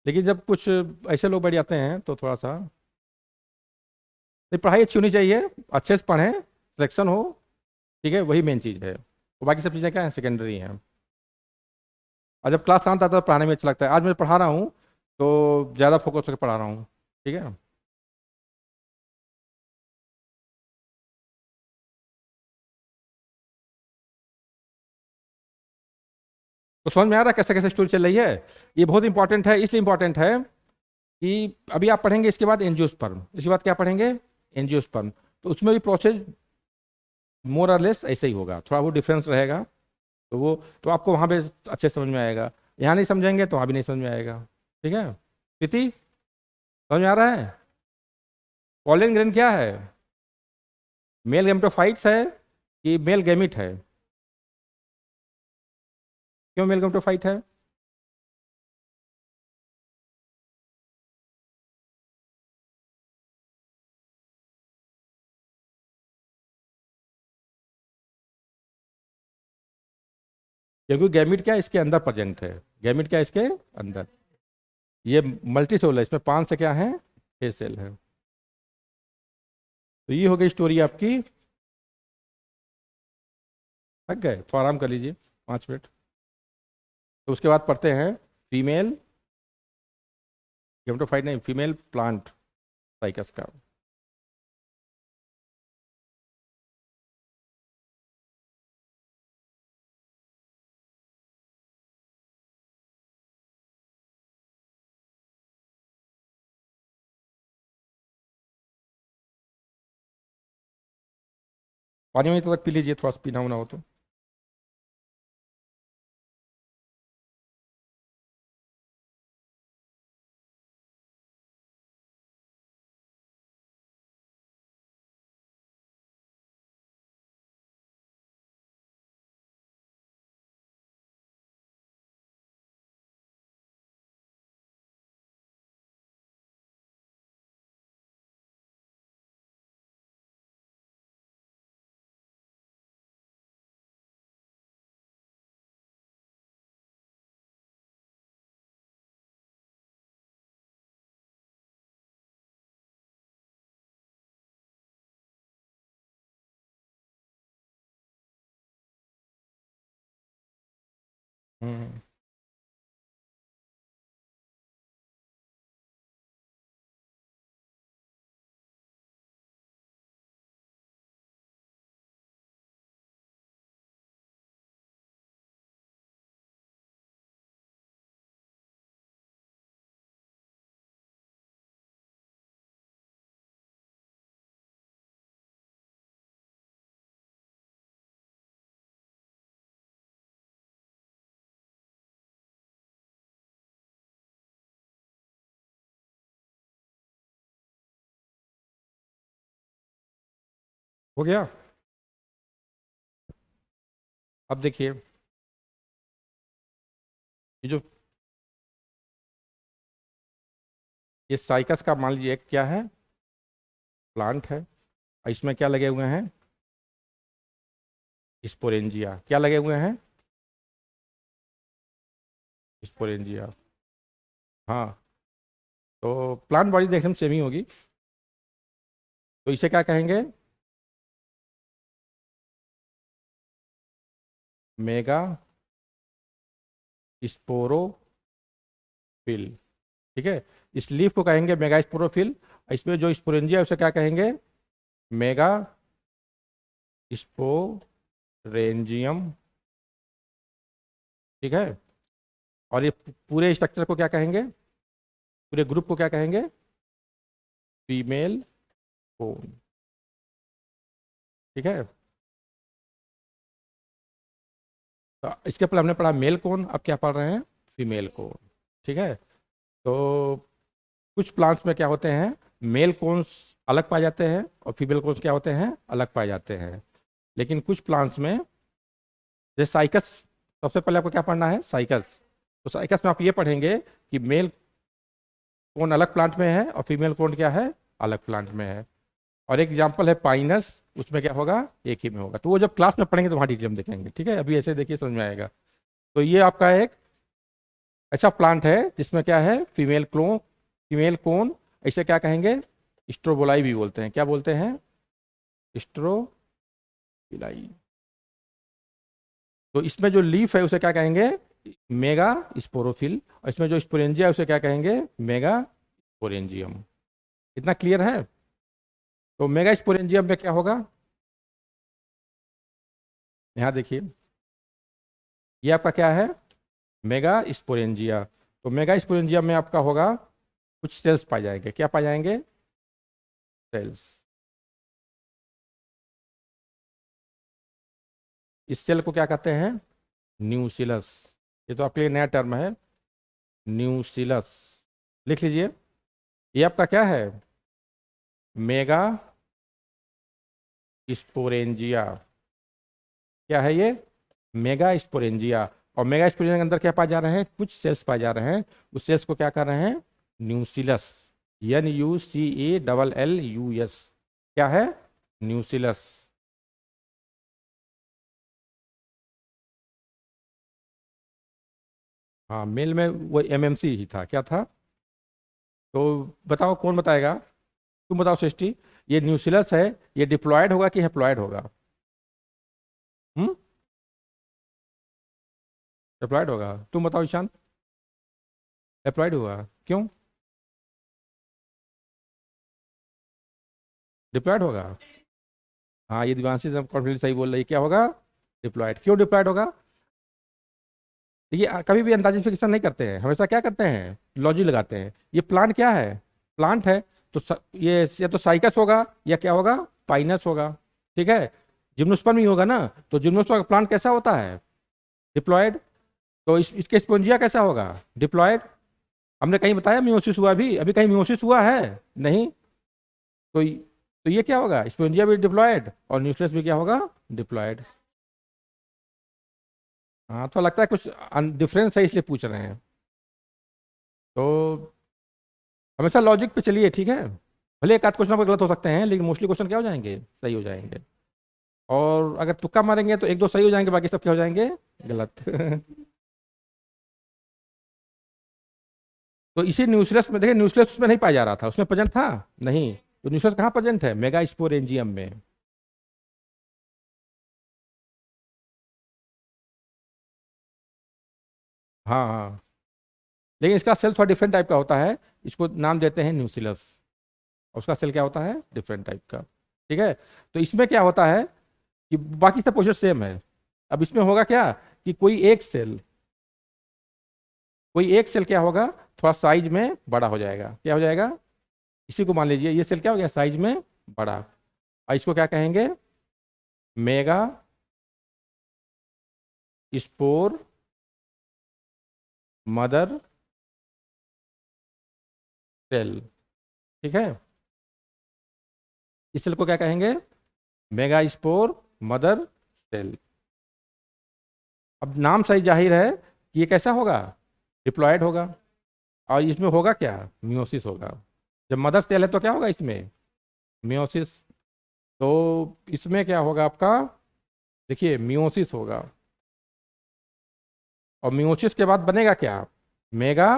लेकिन जब कुछ ऐसे लोग बैठ जाते हैं तो थोड़ा सा, नहीं पढ़ाई अच्छी होनी चाहिए, अच्छे से पढ़ें, सिलेक्शन हो, ठीक है, वही मेन चीज़ है। वो बाकी सब चीज़ें क्या हैं, सेकेंडरी हैं। और जब क्लास शांत आता है तो पढ़ाने में अच्छा लगता है। आज मैं पढ़ा रहा हूँ तो ज़्यादा फोकस करके पढ़ा रहा हूँ, ठीक है। तो समझ में आ रहा है कैसे कैसे स्टोरी चल रही है। ये बहुत इंपॉर्टेंट है, इसलिए इंपॉर्टेंट है कि अभी आप पढ़ेंगे इसके बाद एंजियोस्पर्म, इसके बाद क्या पढ़ेंगे, एंजियोस्पर्म। तो उसमें भी प्रोसेस मोर और लेस ऐसे ही होगा, थोड़ा वो डिफरेंस रहेगा। तो वो, तो आपको वहाँ पे अच्छे से समझ में आएगा। यहाँ नहीं समझेंगे तो वहाँ भी नहीं समझ में आएगा, ठीक है। प्रीति, समझ में आ रहा है। पॉलन ग्रेन क्या है, मेल गैमेटोफाइट्स है कि मेल गैमिट है, क्यों मेल गैमेटोफाइट है, क्योंकि गैमिट क्या है, इसके अंदर प्रेजेंट है। गैमिट क्या है, इसके अंदर। ये मल्टी सेल है, इसमें 5 से क्या है, 6 सेल है। तो ये हो गई स्टोरी आपकी। थक गए तो आराम कर लीजिए 5 मिनट। तो उसके बाद पढ़ते हैं फीमेल गेमेटोफाइट, नहीं फीमेल प्लांट साइकस का। पानी वानी तो तक पी लीजिए, थोड़ा सा पीना होना हो तो। हम्म। हो गया। अब देखिए, ये जो ये साइकस का मान लीजिए क्या है, प्लांट है, और इसमें क्या लगे हुए हैं, स्पोरेंजिया। क्या लगे हुए हैं, स्पोरेंजिया। हाँ, तो प्लांट बॉडी देखने में सेम ही होगी, तो इसे क्या कहेंगे, मेगा स्पोरोफिल। ठीक है, इस लीफ को कहेंगे मेगा स्पोरोफिल। इसमें जो स्पोरेंजिया है उसे क्या कहेंगे, मेगा स्पोरेंजियम। ठीक है, और ये पूरे स्ट्रक्चर को क्या कहेंगे, पूरे ग्रुप को क्या कहेंगे, फीमेल कोन। ठीक है, तो इसके पहले हमने पढ़ा मेल कोन, अब क्या पढ़ रहे हैं, फीमेल कोन। ठीक है, तो कुछ प्लांट्स में क्या होते हैं, मेल कोन्स अलग पाए जाते हैं और फीमेल कोन्स क्या होते हैं, अलग पाए जाते हैं। लेकिन कुछ प्लांट्स में, जैसे साइकस, सबसे पहले आपको क्या पढ़ना है, साइकस। तो साइकस में आप ये पढ़ेंगे कि मेल कोन अलग प्लांट में है और फीमेल कोन क्या है, अलग प्लांट में है। और एक एग्जाम्पल है पाइनस, उसमें क्या होगा, एक ही में होगा। तो वो जब क्लास में पढ़ेंगे तो वहाँ डिटेल में देखेंगे। ठीक है, अभी ऐसे देखिए समझ में आएगा। तो ये आपका एक ऐसा प्लांट है जिसमें क्या है, फीमेल कोन। इसे क्या कहेंगे, स्ट्रोबोलाई भी बोलते हैं। क्या बोलते हैं, स्ट्रोबिलाई। तो इसमें जो लीफ है उसे क्या कहेंगे, मेगा स्पोरोफिल। और इसमें जो स्पोरेंजिया है उसे क्या कहेंगे, मेगा स्पोरेंजियम। इतना क्लियर है। तो मेगा स्पोरेंजियम में क्या होगा, यहाँ देखिए, ये आपका क्या है, मेगा स्पोरेंजिया। तो मेगा स्पोरेंजिया में आपका होगा, कुछ सेल्स पाए जाएंगे। क्या पाए जाएंगे, सेल्स। इस सेल को क्या कहते हैं, न्यूसिलस। ये तो आपके लिए नया टर्म है, न्यूसिलस। लिख लीजिए, ये आपका क्या है, मेगा स्पोरेंजिया। क्या है ये, मेगा स्पोरेंजिया। और मेगा स्पोरेंजिया के अंदर क्या पाए जा रहे हैं, कुछ सेल्स पाए जा रहे हैं। उस सेल्स को क्या कर रहे हैं, न्यूसिलस। NUCALLUS। क्या है, न्यूसिलस। हाँ, मेल में वो MMC ही था, क्या था। तो बताओ कौन बताएगा, तुम बताओ सृष्टि, ये न्यूसिलस है, ये डिप्लॉयड होगा कि हेप्लॉयड होगा, हम्म, डिप्लॉयड होगा। तुम बताओ ईशान, डिप्लॉयड होगा, क्यों, डिप्लॉयड होगा। हाँ, ये दिवांशी कॉन्फिडेंस सही बोल रही है, क्या होगा, डिप्लॉयड। क्यों डिप्लॉयड होगा, देखिए कभी भी अंदाजिफिकेशन नहीं करते हैं, हमेशा क्या करते हैं, लॉजिक लगाते हैं। ये प्लांट क्या है, प्लांट है, तो ये या तो साइकस होगा या क्या होगा, पाइनस होगा। ठीक है, जिम्नोस्पर्म ही होगा ना। तो जिम्नोस्पर्म का प्लांट कैसा होता है, डिप्लॉयड। तो इसके स्पोंजिया कैसा होगा, डिप्लॉयड। हमने कहीं बताया मियोसिस हुआ, भी अभी कहीं मियोसिस हुआ है, नहीं। तो तो ये क्या होगा, स्पोंजिया भी डिप्लॉयड और न्यूक्लियस भी क्या होगा, डिप्लॉयड। हाँ, तो लगता है कुछ डिफरेंस है इसलिए पूछ रहे हैं। तो हमेशा लॉजिक पे चलिए, ठीक है। भले एक आध क्वेश्चन आपको गलत हो सकते हैं, लेकिन मोस्टली क्वेश्चन क्या हो जाएंगे, सही हो जाएंगे। और अगर तुक्का मारेंगे तो एक दो सही हो जाएंगे, बाकी सब क्या हो जाएंगे, गलत। तो इसी न्यूक्लियस में देखिए, न्यूक्लियस उसमें नहीं पाया जा रहा था, उसमें प्रेजेंट था नहीं। तो न्यूक्लियस कहाँ प्रेजेंट है, मेगा स्पोरेंजियम में। हाँ हाँ, लेकिन इसका सेल थोड़ा डिफरेंट टाइप का होता है, इसको नाम देते हैं न्यूसिलस। और उसका सेल क्या होता है, डिफरेंट टाइप का। ठीक है, तो इसमें क्या होता है कि बाकी सब प्रोसेस सेम है। अब इसमें होगा क्या, कि कोई एक सेल क्या होगा, थोड़ा साइज में बड़ा हो जाएगा। क्या हो जाएगा, इसी को मान लीजिए, ये सेल क्या हो गया, साइज में बड़ा। और इसको क्या कहेंगे, मेगा स्पोर मदर सेल। ठीक है, इस सेल को क्या कहेंगे, मेगा स्पोर मदर सेल। अब नाम सही जाहिर है कि ये कैसा होगा, डिप्लॉयड होगा। और इसमें होगा क्या, मियोसिस होगा। जब मदर सेल है तो क्या होगा इसमें, मियोसिस। तो इसमें क्या होगा आपका, देखिए मियोसिस होगा। और मियोसिस के बाद बनेगा क्या, मेगा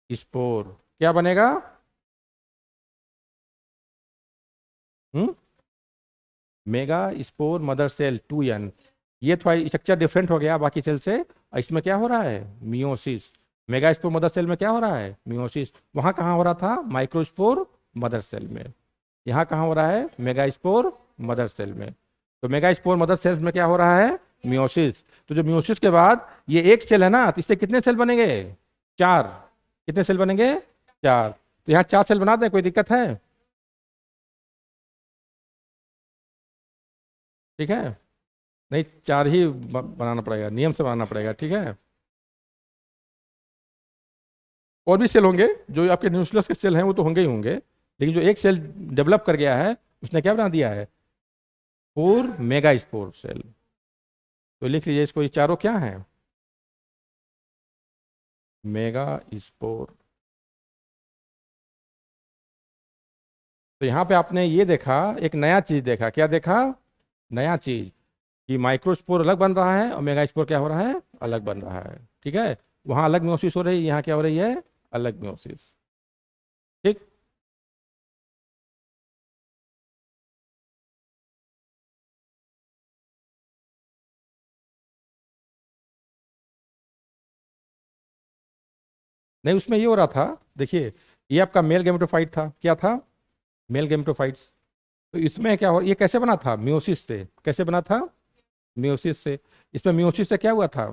स्पोर। क्या बनेगा, hmm, megaspore mother cell 2n। ये थोड़ा स्ट्रक्चर डिफरेंट हो गया बाकी सेल से। और इसमें क्या हो रहा है, meiosis. Megaspore mother cell में क्या हो रहा है, मियोसिस। वहाँ कहाँ हो रहा था, माइक्रोस्पोर मदर सेल में। यहाँ कहाँ हो रहा है, मेगा स्पोर मदर सेल में। तो मेगा स्पोर मदर सेल में क्या हो रहा है, मियोसिस। तो जो मियोसिस के बाद ये एक सेल है ना, तो इससे कितने सेल बनेंगे, चार। कितने सेल बनेंगे, चार। तो यहाँ चार सेल बना दें, कोई दिक्कत है, ठीक है। नहीं, चार ही बनाना पड़ेगा, नियम से बनाना पड़ेगा, ठीक है। और भी सेल होंगे, जो आपके न्यूक्लियस के सेल हैं वो तो होंगे ही होंगे, लेकिन जो एक सेल डेवलप कर गया है उसने क्या बना दिया है, फोर मेगा स्पोर सेल। तो लिख लीजिए इसको, ये चारों क्या हैं, मेगा स्पोर। तो यहाँ पे आपने ये देखा, एक नया चीज देखा, क्या देखा, नया चीज, कि माइक्रोस्पोर अलग बन रहा है और मेगा स्पोर क्या हो रहा है, अलग बन रहा है, ठीक है। वहाँ अलग म्योसिस हो रही है, यहाँ क्या हो रही है, अलग म्योसिस, ठीक। नहीं, उसमें ये हो रहा था, देखिए, ये आपका मेल गेमेटोफाइट था, क्या था, मेल गेमेटोफाइट्स। तो इसमें क्या हो, ये कैसे बना था, मियोसिस से। कैसे बना था, मियोसिस से। इसमें मियोसिस से क्या हुआ था,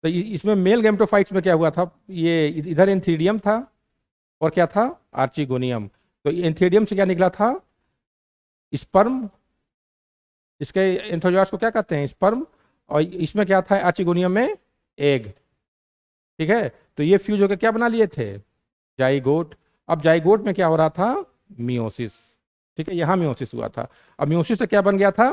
तो इसमें मेल गेमेटोफाइट्स में क्या हुआ था, ये इधर एंथीडियम था और क्या था, आर्चिगोनियम। तो एंथीडियम से क्या निकला था, स्पर्म। इसके एंथोजॉर्स को क्या कहते हैं, स्पर्म। और इसमें क्या था, आर्चिगोनियम में एग, ठीक है। तो ये फ्यूज होकर क्या बना लिए थे, जाइगोट। अब जाइगोट में क्या हो रहा था, मियोसिस, ठीक है। यहाँ मियोसिस हुआ था। अब मियोसिस से क्या बन गया था,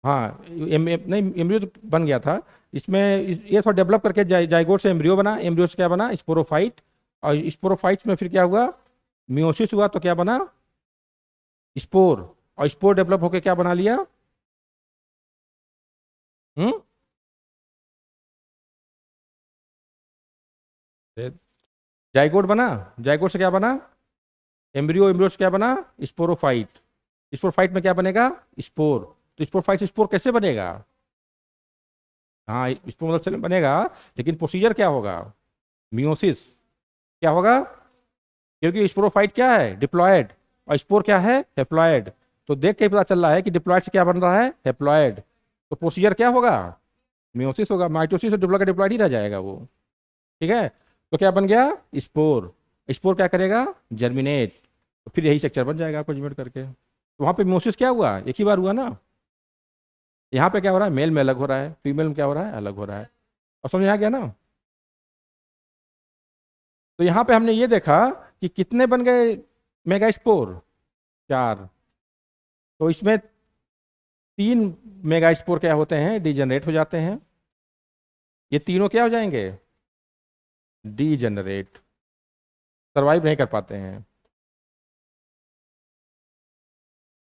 हाँ, नहीं, एम्ब्रियो तो बन गया था। इसमें ये थोड़ा डेवलप करके जाइगोट से एम्ब्रियो बना, एम्ब्रियो से क्या बना, स्पोरोफाइट। और स्पोरोफाइट्स में फिर क्या हुआ, मियोसिस हुआ तो क्या बना, स्पोर। और स्पोर डेवलप होकर क्या बना लिया, हम्म, जाइगोट बना। जाइगोट से क्या बना, एम्ब्रियो, एम्ब्रियो से क्या बना, स्पोरोफाइट। स्पोरोफाइट में क्या बनेगा, स्पोर। तो स्पोरोफाइट से स्पोर कैसे बनेगा, हाँ, स्पोर मतलब से बनेगा। लेकिन प्रोसीजर क्या होगा, मियोसिस। क्या होगा, क्योंकि स्पोरोफाइट क्या है, डिप्लॉयड। और स्पोर क्या है, हेप्लॉयड। तो देख के ही पता चल रहा है कि डिप्लॉयड से क्या बन रहा है, हेप्लॉयड। तो प्रोसीजर क्या होगा, मियोसिस होगा। माइटोसिस और डिप्लॉयड का डिप्लॉयड ही रह जाएगा वो, ठीक है। तो क्या बन गया, स्पोर। स्पोर क्या करेगा, जर्मिनेट। तो फिर यही स्ट्रक्चर बन जाएगा आपको जर्मिनेट करके। तो वहाँ पे मियोसिस क्या हुआ, एक ही बार हुआ ना। यहाँ पे क्या हो रहा है, मेल में अलग हो रहा है, फीमेल में क्या हो रहा है, अलग हो रहा है। और समझ में आ गया ना। तो यहाँ पे हमने ये देखा कि कितने बन गए मेगा स्पोर, चार। तो इसमें तीन मेगा स्पोर क्या होते हैं, डीजनरेट हो जाते हैं। ये तीनों क्या हो जाएंगे, डीजनरेट, सरवाइव नहीं कर पाते हैं।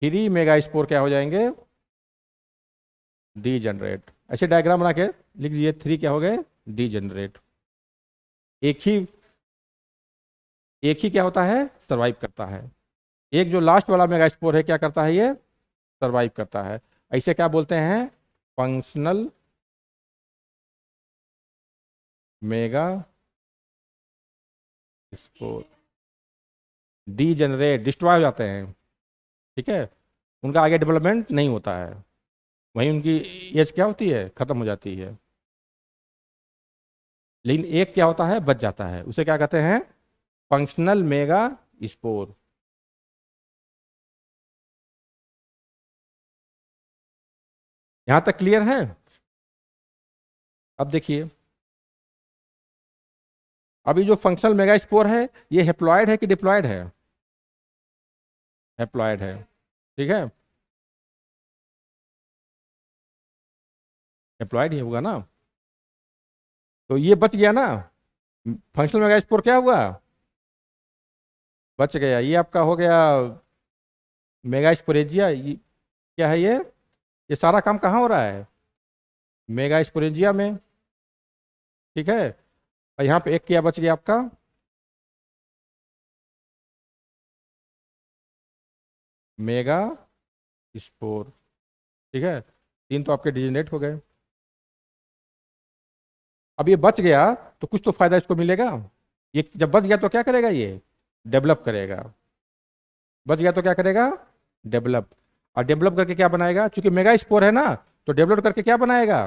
थ्री मेगा स्पोर क्या हो जाएंगे, डीजनरेट। ऐसे डायग्राम बना के लिख लीजिए, थ्री क्या हो गए, डीजनरेट। एक ही, एक ही क्या होता है, सरवाइव करता है। एक जो लास्ट वाला मेगा स्पोर है क्या करता है, ये सरवाइव करता है। ऐसे क्या बोलते हैं, functional mega spore. Degenerate, destroy हो जाते हैं, ठीक है। उनका आगे डेवलपमेंट नहीं होता है, वहीं उनकी एज क्या होती है, खत्म हो जाती है। लेकिन एक क्या होता है, बच जाता है, उसे क्या कहते हैं, फंक्शनल मेगा स्पोर। यहां तक क्लियर है। अब देखिए, अभी जो फंक्शनल मेगा स्पोर है, ये हेप्लॉयड है कि डिप्लॉयड है, हैप्लॉइड है, ठीक है, हैप्लॉइड ही होगा ना। तो ये बच गया ना, फंक्शनल मेगा स्पोर क्या हुआ, बच गया। ये आपका हो गया मेगा स्पोरेंजिया। क्या है ये सारा काम कहाँ हो रहा है, मेगा स्पोरेंजिया में, ठीक है। और यहाँ पे एक क्या बच गया आपका, मेगा स्पोर, ठीक है। तीन तो आपके डिजेनरेट हो गए। अब ये बच गया तो कुछ तो फायदा इसको मिलेगा। ये जब बच गया तो क्या करेगा, ये डेवलप करेगा। बच गया तो क्या करेगा, डेवलप। और डेवलप करके क्या बनाएगा, चूंकि मेगा स्पोर है ना, तो डेवलप करके क्या बनाएगा,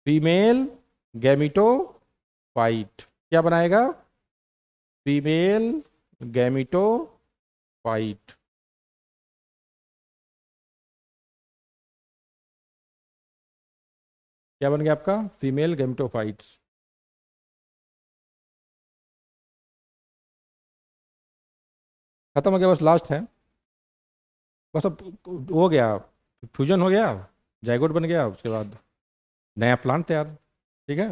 फीमेल गैमिटोफाइट। क्या बनाएगा, फीमेल गैमिटोफाइट। क्या बन गया आपका, फीमेल गैमिटोफाइट्स। खत्म हो गया, बस लास्ट है। बस अब हो गया, फ्यूजन हो गया, जाइगोट बन गया, उसके बाद नया प्लांट तैयार, ठीक है।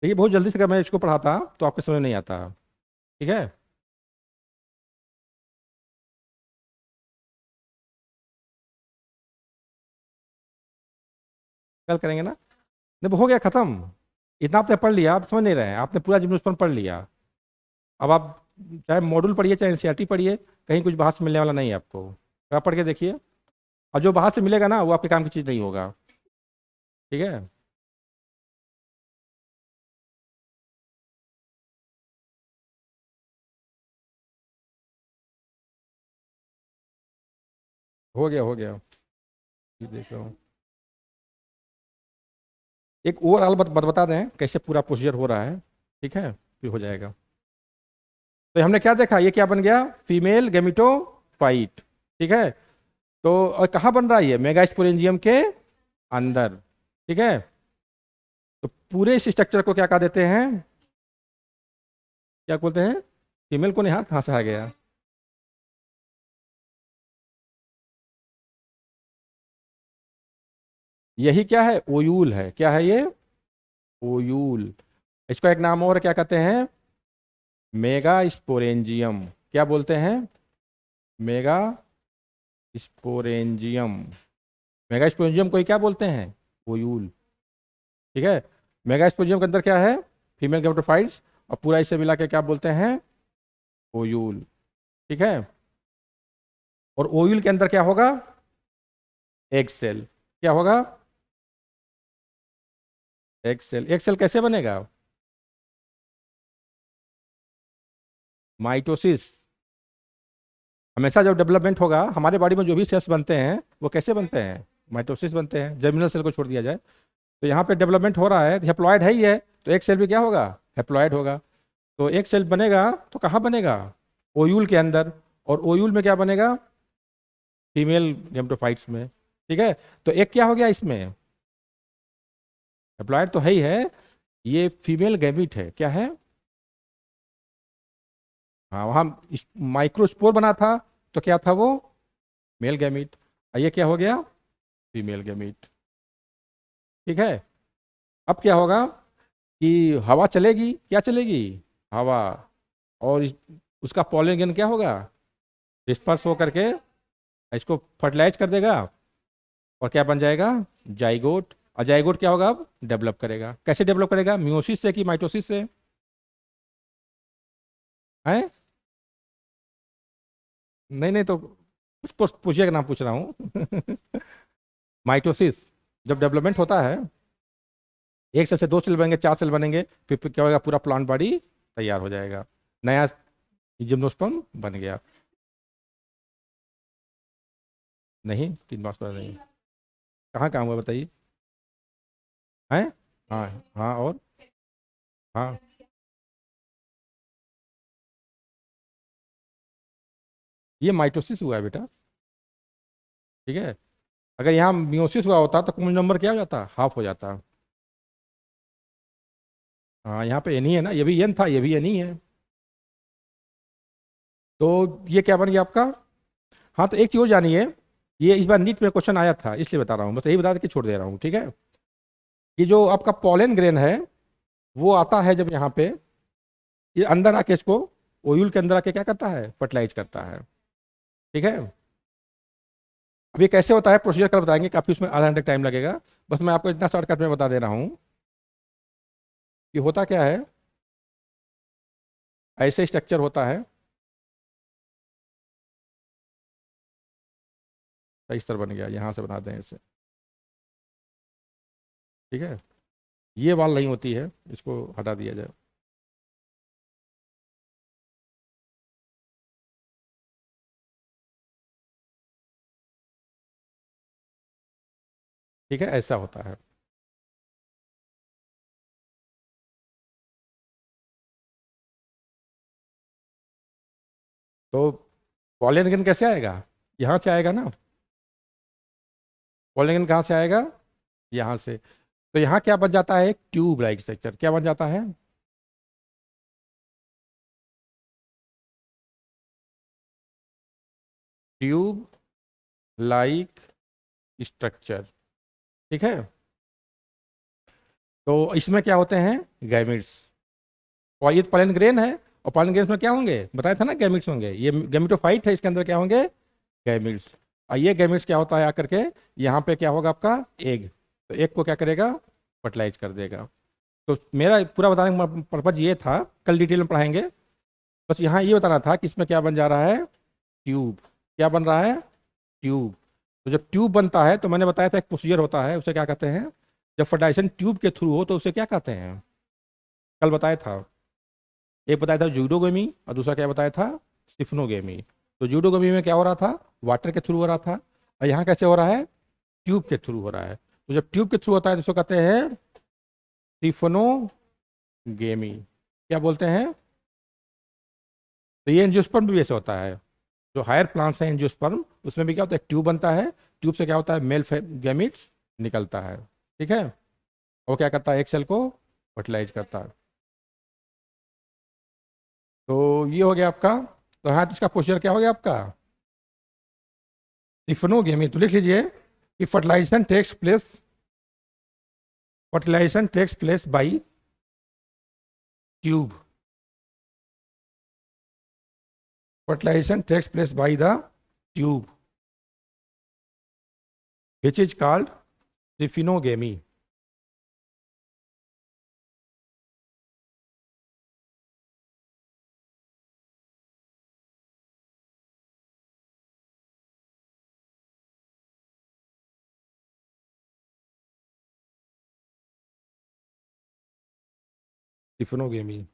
देखिए बहुत जल्दी से अगर मैं इसको पढ़ाता तो आपके समझ नहीं आता, ठीक है। कल करेंगे ना। नहीं हो गया खत्म, इतना आपने पढ़ लिया, आप समझ नहीं रहे हैं, आपने पूरा जिम्नोस्पर्म पढ़ लिया। अब आप चाहे मॉड्यूल पढ़िए चाहे एनसीईआरटी पढ़िए, कहीं कुछ बाहर से मिलने वाला नहीं है आपको, तो आप पढ़ के देखिए। और जो बाहर से मिलेगा ना वो आपके काम की चीज़ नहीं होगा, ठीक है। हो गया, ये देख रहा हूँ। एक ओवरऑल बता दें कैसे पूरा प्रोसीजर हो रहा है, ठीक है, फिर हो जाएगा। तो हमने क्या देखा, ये क्या बन गया, फीमेल गेमिटोफाइट, ठीक है। तो और कहाँ बन रहा है ये, मेगास्पोरेंजियम के अंदर, ठीक है। तो पूरे इस स्ट्रक्चर को क्या कह देते हैं, क्या बोलते हैं, फीमेल को नहीं, हाथ कहाँ से आ गया, यही क्या है, ओयूल है। क्या है ये, ओयूल। इसको एक नाम और क्या कहते हैं, मेगा स्पोरेंजियम। क्या बोलते हैं, मेगा स्पोरेंजियम। मेगा स्पोरेंजियम को ही क्या बोलते हैं, ओयूल, ठीक है। मेगा स्पोरेंजियम के अंदर क्या है, फीमेल गैमेटोफाइट्स, और पूरा इसे मिला के क्या बोलते हैं, ओयूल, ठीक है। और ओयूल के अंदर क्या होगा, एग सेल। क्या होगा, एग सेल। एग सेल कैसे बनेगा, माइटोसिस। हमेशा जब डेवलपमेंट होगा हमारे बॉडी में जो भी सेल्स बनते हैं वो कैसे बनते हैं, माइटोसिस बनते हैं, जर्मिनल सेल को छोड़ दिया जाए। तो यहाँ पे डेवलपमेंट हो रहा है, हेप्लॉइड है ही है, तो एक सेल भी क्या होगा, हेप्लॉइड होगा। तो एक सेल बनेगा तो कहाँ बनेगा, ओयूल के अंदर। और ओयूल में क्या बनेगा, फीमेल गेमेटोफाइट्स में, ठीक है। तो एक क्या हो गया इसमें, हेप्लॉइड तो है ही है, ये फीमेल गैमिट है, क्या है, हाँ वहाँ माइक्रोस्पोर बना था, तो क्या था वो, मेल गैमिट। ये क्या हो गया, फीमेल गैमिट, ठीक है। अब क्या होगा कि हवा चलेगी, क्या चलेगी, हवा। और उसका पॉलिनेशन क्या होगा, डिस्पर्स हो करके इसको फर्टिलाइज कर देगा, और क्या बन जाएगा, जाइगोट। और जाइगोट क्या होगा, अब डेवलप करेगा। कैसे डेवलप करेगा, मियोसिस से कि माइटोसिस से, है, नहीं नहीं, तो पूछिए का नाम पूछ रहा हूँ। माइटोसिस, जब डेवलपमेंट होता है, एक सेल से दो सेल बनेंगे, चार सेल बनेंगे, फिर क्या होगा, पूरा प्लांट बॉडी तैयार हो जाएगा, नया जिम्नोस्पर्म बन गया। नहीं, 3 मास पर नहीं, कहाँ काम हुआ बताइए, है, हाँ हाँ, और हाँ, ये माइटोसिस हुआ है बेटा, ठीक है। अगर यहाँ मियोसिस हुआ होता तो कुल नंबर क्या हो जाता, हाफ हो जाता। हाँ यहाँ पे एन ही है ना, ये भी एन था, ये भी एन ही है। तो ये क्या बन गया आपका। हाँ तो एक चीज़ और जानिए, ये इस बार नीट में क्वेश्चन आया था इसलिए बता रहा हूँ, बस यही बता के छोड़ दे रहा हूँ, ठीक है। ये जो आपका पॉलन ग्रेन है वो आता है जब यहाँ पे ये अंदर आके इसको ओयूल के अंदर आके क्या करता है, फर्टिलाइज करता है, ठीक है। अब ये कैसे होता है प्रोसीजर कल बताएंगे, काफी उसमें आधा घंटे टाइम लगेगा। बस मैं आपको इतना शॉर्टकट में बता दे रहा हूँ कि होता क्या है। ऐसे स्ट्रक्चर होता है, इस तरह बन गया, यहाँ से बना दें इसे, ठीक है। ये वाल नहीं होती है, इसको हटा दिया जाए। ठीक है, ऐसा होता है। तो पॉलीन कैसे आएगा, यहाँ से आएगा ना। पॉलीन कहाँ से आएगा, यहाँ से। तो यहाँ क्या बन जाता है, एक ट्यूब लाइक स्ट्रक्चर, क्या बन जाता है, ट्यूब लाइक स्ट्रक्चर, ठीक है। तो इसमें क्या होते हैं, गैमिट्स। और ये पॉलन ग्रेन है, और पॉलन ग्रेन में क्या होंगे, बताया था ना गैमिट्स होंगे, ये गैमिटोफाइट है, इसके अंदर क्या होंगे, गैमिट्स। और ये गैमिट्स क्या होता है आकर के, यहाँ पे क्या होगा आपका एग, तो एग को क्या करेगा, फर्टिलाइज कर देगा। तो मेरा पूरा बताने का पर्पज ये था, कल डिटेल में पढ़ाएंगे। बस यहाँ ये बताना था कि इसमें क्या बन जा रहा है, ट्यूब। क्या बन रहा है, ट्यूब। तो जब ट्यूब बनता है तो मैंने बताया था एक प्रोसीजर होता है, उसे क्या कहते हैं, जब फर्टिलाइजेशन ट्यूब के थ्रू हो तो उसे क्या कहते हैं, कल बताया था। एक बताया था जूडोगेमी और दूसरा क्या बताया था, सिफनोगेमी। तो जूडोगेमी में क्या हो रहा था, वाटर के थ्रू हो रहा था, और यहाँ कैसे हो रहा है, ट्यूब के थ्रू हो रहा है। तो जब ट्यूब के थ्रू होता है तो इसको कहते हैं सिफनोगेमी। क्या बोलते हैं। तो ये एंजियोस्पर्म भी ऐसे होता है, जो हायर प्लांट्स हैं एंजियोस्पर्म, उसमें भी क्या होता है, ट्यूब बनता है, ट्यूब से क्या होता है, मेल गैमीट्स निकलता है, ठीक है। वो क्या करता है, एक सेल को फर्टिलाइज करता है। तो ये हो गया आपका। तो हाँ, तो इसका प्रोसीजर क्या हो गया आपका, सिफनोगेमी। तो लिख लीजिए कि fertilization takes place by tube. Fertilization takes place by the tube, which is called siphonogamy. Siphonogamy.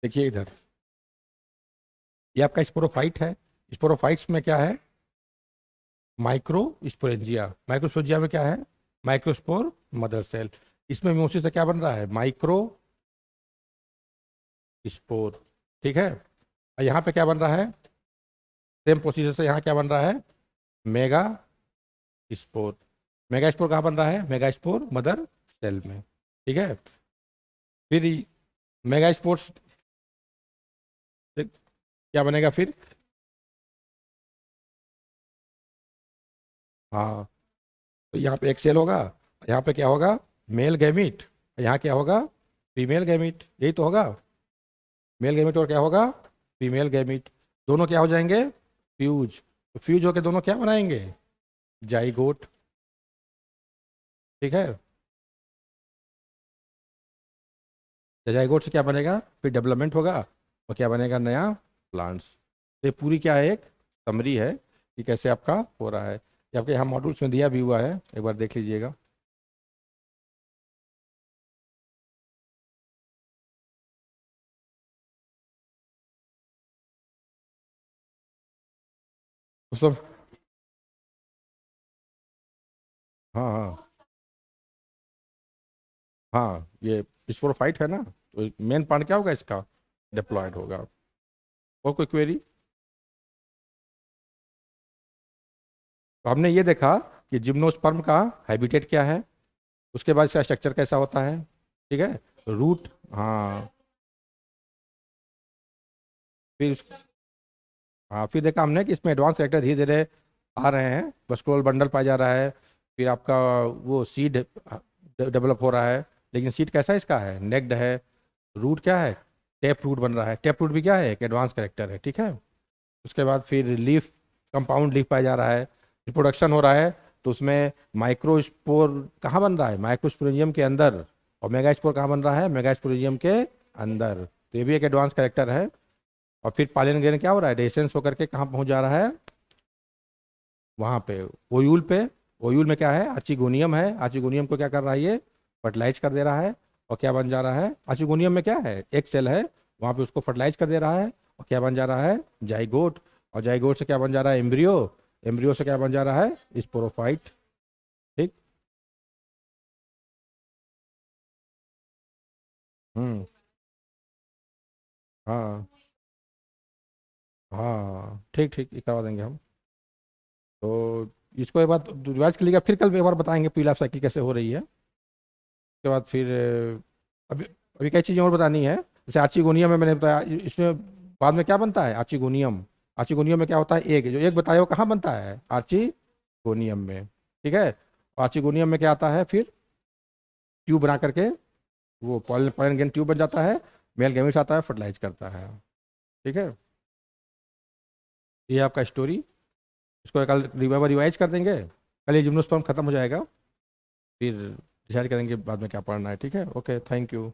देखिए इधर, ये आपका स्पोरोफाइट है। स्पोरोफाइट्स में क्या है, माइक्रोस्पोरेंजिया। माइक्रोस्पोरेंजिया में क्या है, माइक्रोस्पोर मदर सेल। इसमें मोस्टली से क्या बन रहा है, माइक्रो स्पोर, ठीक है। और यहाँ पे क्या बन रहा है, सेम प्रोसीजर से यहाँ क्या बन रहा है, मेगा स्पोर। मेगा स्पोर कहाँ बन रहा है, मेगा स्पोर मदर सेल में, ठीक है। फिर मेगा स्पोर्स क्या बनेगा फिर, हाँ। तो यहाँ पे एक सेल होगा, यहाँ पे क्या होगा, मेल गैमीट, यहाँ क्या होगा, फीमेल गैमीट, यही तो होगा। मेल गैमीट और क्या होगा, फीमेल गैमीट। दोनों क्या हो जाएंगे, फ्यूज। तो फ्यूज होके दोनों क्या बनाएंगे, जाइगोट। ठीक है, तो जाइगोट से क्या बनेगा, फिर डेवलपमेंट होगा और क्या बनेगा, नया प्लांट्स। तो ये पूरी क्या है, एक समरी है कि कैसे आपका हो रहा है। ये आपके यहाँ मॉड्यूल्स में दिया भी हुआ है, एक बार देख लीजिएगा। तो सब, हाँ हाँ हाँ, ये स्पोरोफाइट है ना, तो मेन पार्ट क्या होगा इसका, डिप्लॉयड होगा। और कोई क्वेरी। तो हमने ये देखा कि जिम्नोस्पर्म का हैबिटेट क्या है, उसके बाद इसका स्ट्रक्चर कैसा होता है। ठीक है, रूट, हाँ, फिर हाँ फिर देखा हमने कि इसमें एडवांस कैरेक्टर धीरे धीरे आ रहे हैं, बस्कुलर बंडल पाया जा रहा है, फिर आपका वो सीड डेवलप हो रहा है। लेकिन सीड कैसा इसका है, नेक्ड है। रूट क्या है, टेप रूट बन रहा है, टेप रूट भी क्या है, एक एडवांस कैरेक्टर है। ठीक है, उसके बाद फिर लीफ, कंपाउंड लीफ पाया जा रहा है, रिप्रोडक्शन हो रहा है। तो उसमें माइक्रोस्पोर कहाँ बन रहा है, माइक्रोस्पोरेंजियम के अंदर। और मेगास्पोर कहाँ बन रहा है, मेगास्पोरेंजियम के अंदर। तो ये भी एक एडवांस कैरेक्टर है। और फिर पालन ग्रेन क्या हो रहा है, डेसेंस होकर के कहाँ पहुंच जा रहा है, वहाँ पे, ओयूल पे। ओयूल में क्या है, आर्चिगोनियम है, आर्चिगोनियम को क्या कर रहा है, ये फर्टिलाइज कर दे रहा है। और क्या बन जा रहा है, आर्चिगोनियम में क्या है, एक सेल है, वहाँ पे उसको फर्टिलाइज कर दे रहा है। और क्या बन जा रहा है, जाइगोट। और जाइगोट से क्या बन जा रहा है, एम्ब्रियो। एम्ब्रियो से क्या बन जा रहा है, स्पोरोफाइट। ठीक। हम्म। हाँ हाँ, ठीक ठीक, ये करवा देंगे हम। तो इसको एक बार रिवाइज कर लीजिएगा, फिर कल एक बार बताएंगे पीला साइकिल कैसे हो रही है। उसके बाद फिर अभी अभी कई चीज़ें और बतानी है, जैसे आर्चिगोनियम में मैंने बताया, इसमें बाद में क्या बनता है, आर्चिगोनियम। आर्चिगोनियम में क्या होता है, एक जो एक बताया वो कहाँ बनता है, आर्चिगोनियम में। ठीक है, आर्चिगोनियम में क्या आता है, फिर ट्यूब बना करके वो पॉलन पॉलन ग्रेन ट्यूब बन जाता है, मेल गैमेट्स आता है, फर्टिलाइज करता है। ठीक है, ये आपका स्टोरी। इसको कल रिवाइज कर देंगे, कल ये जिम्नोस्पर्म खत्म हो जाएगा, फिर डिसाइड करेंगे बाद में क्या पढ़ना है। ठीक है, ओके, थैंक यू।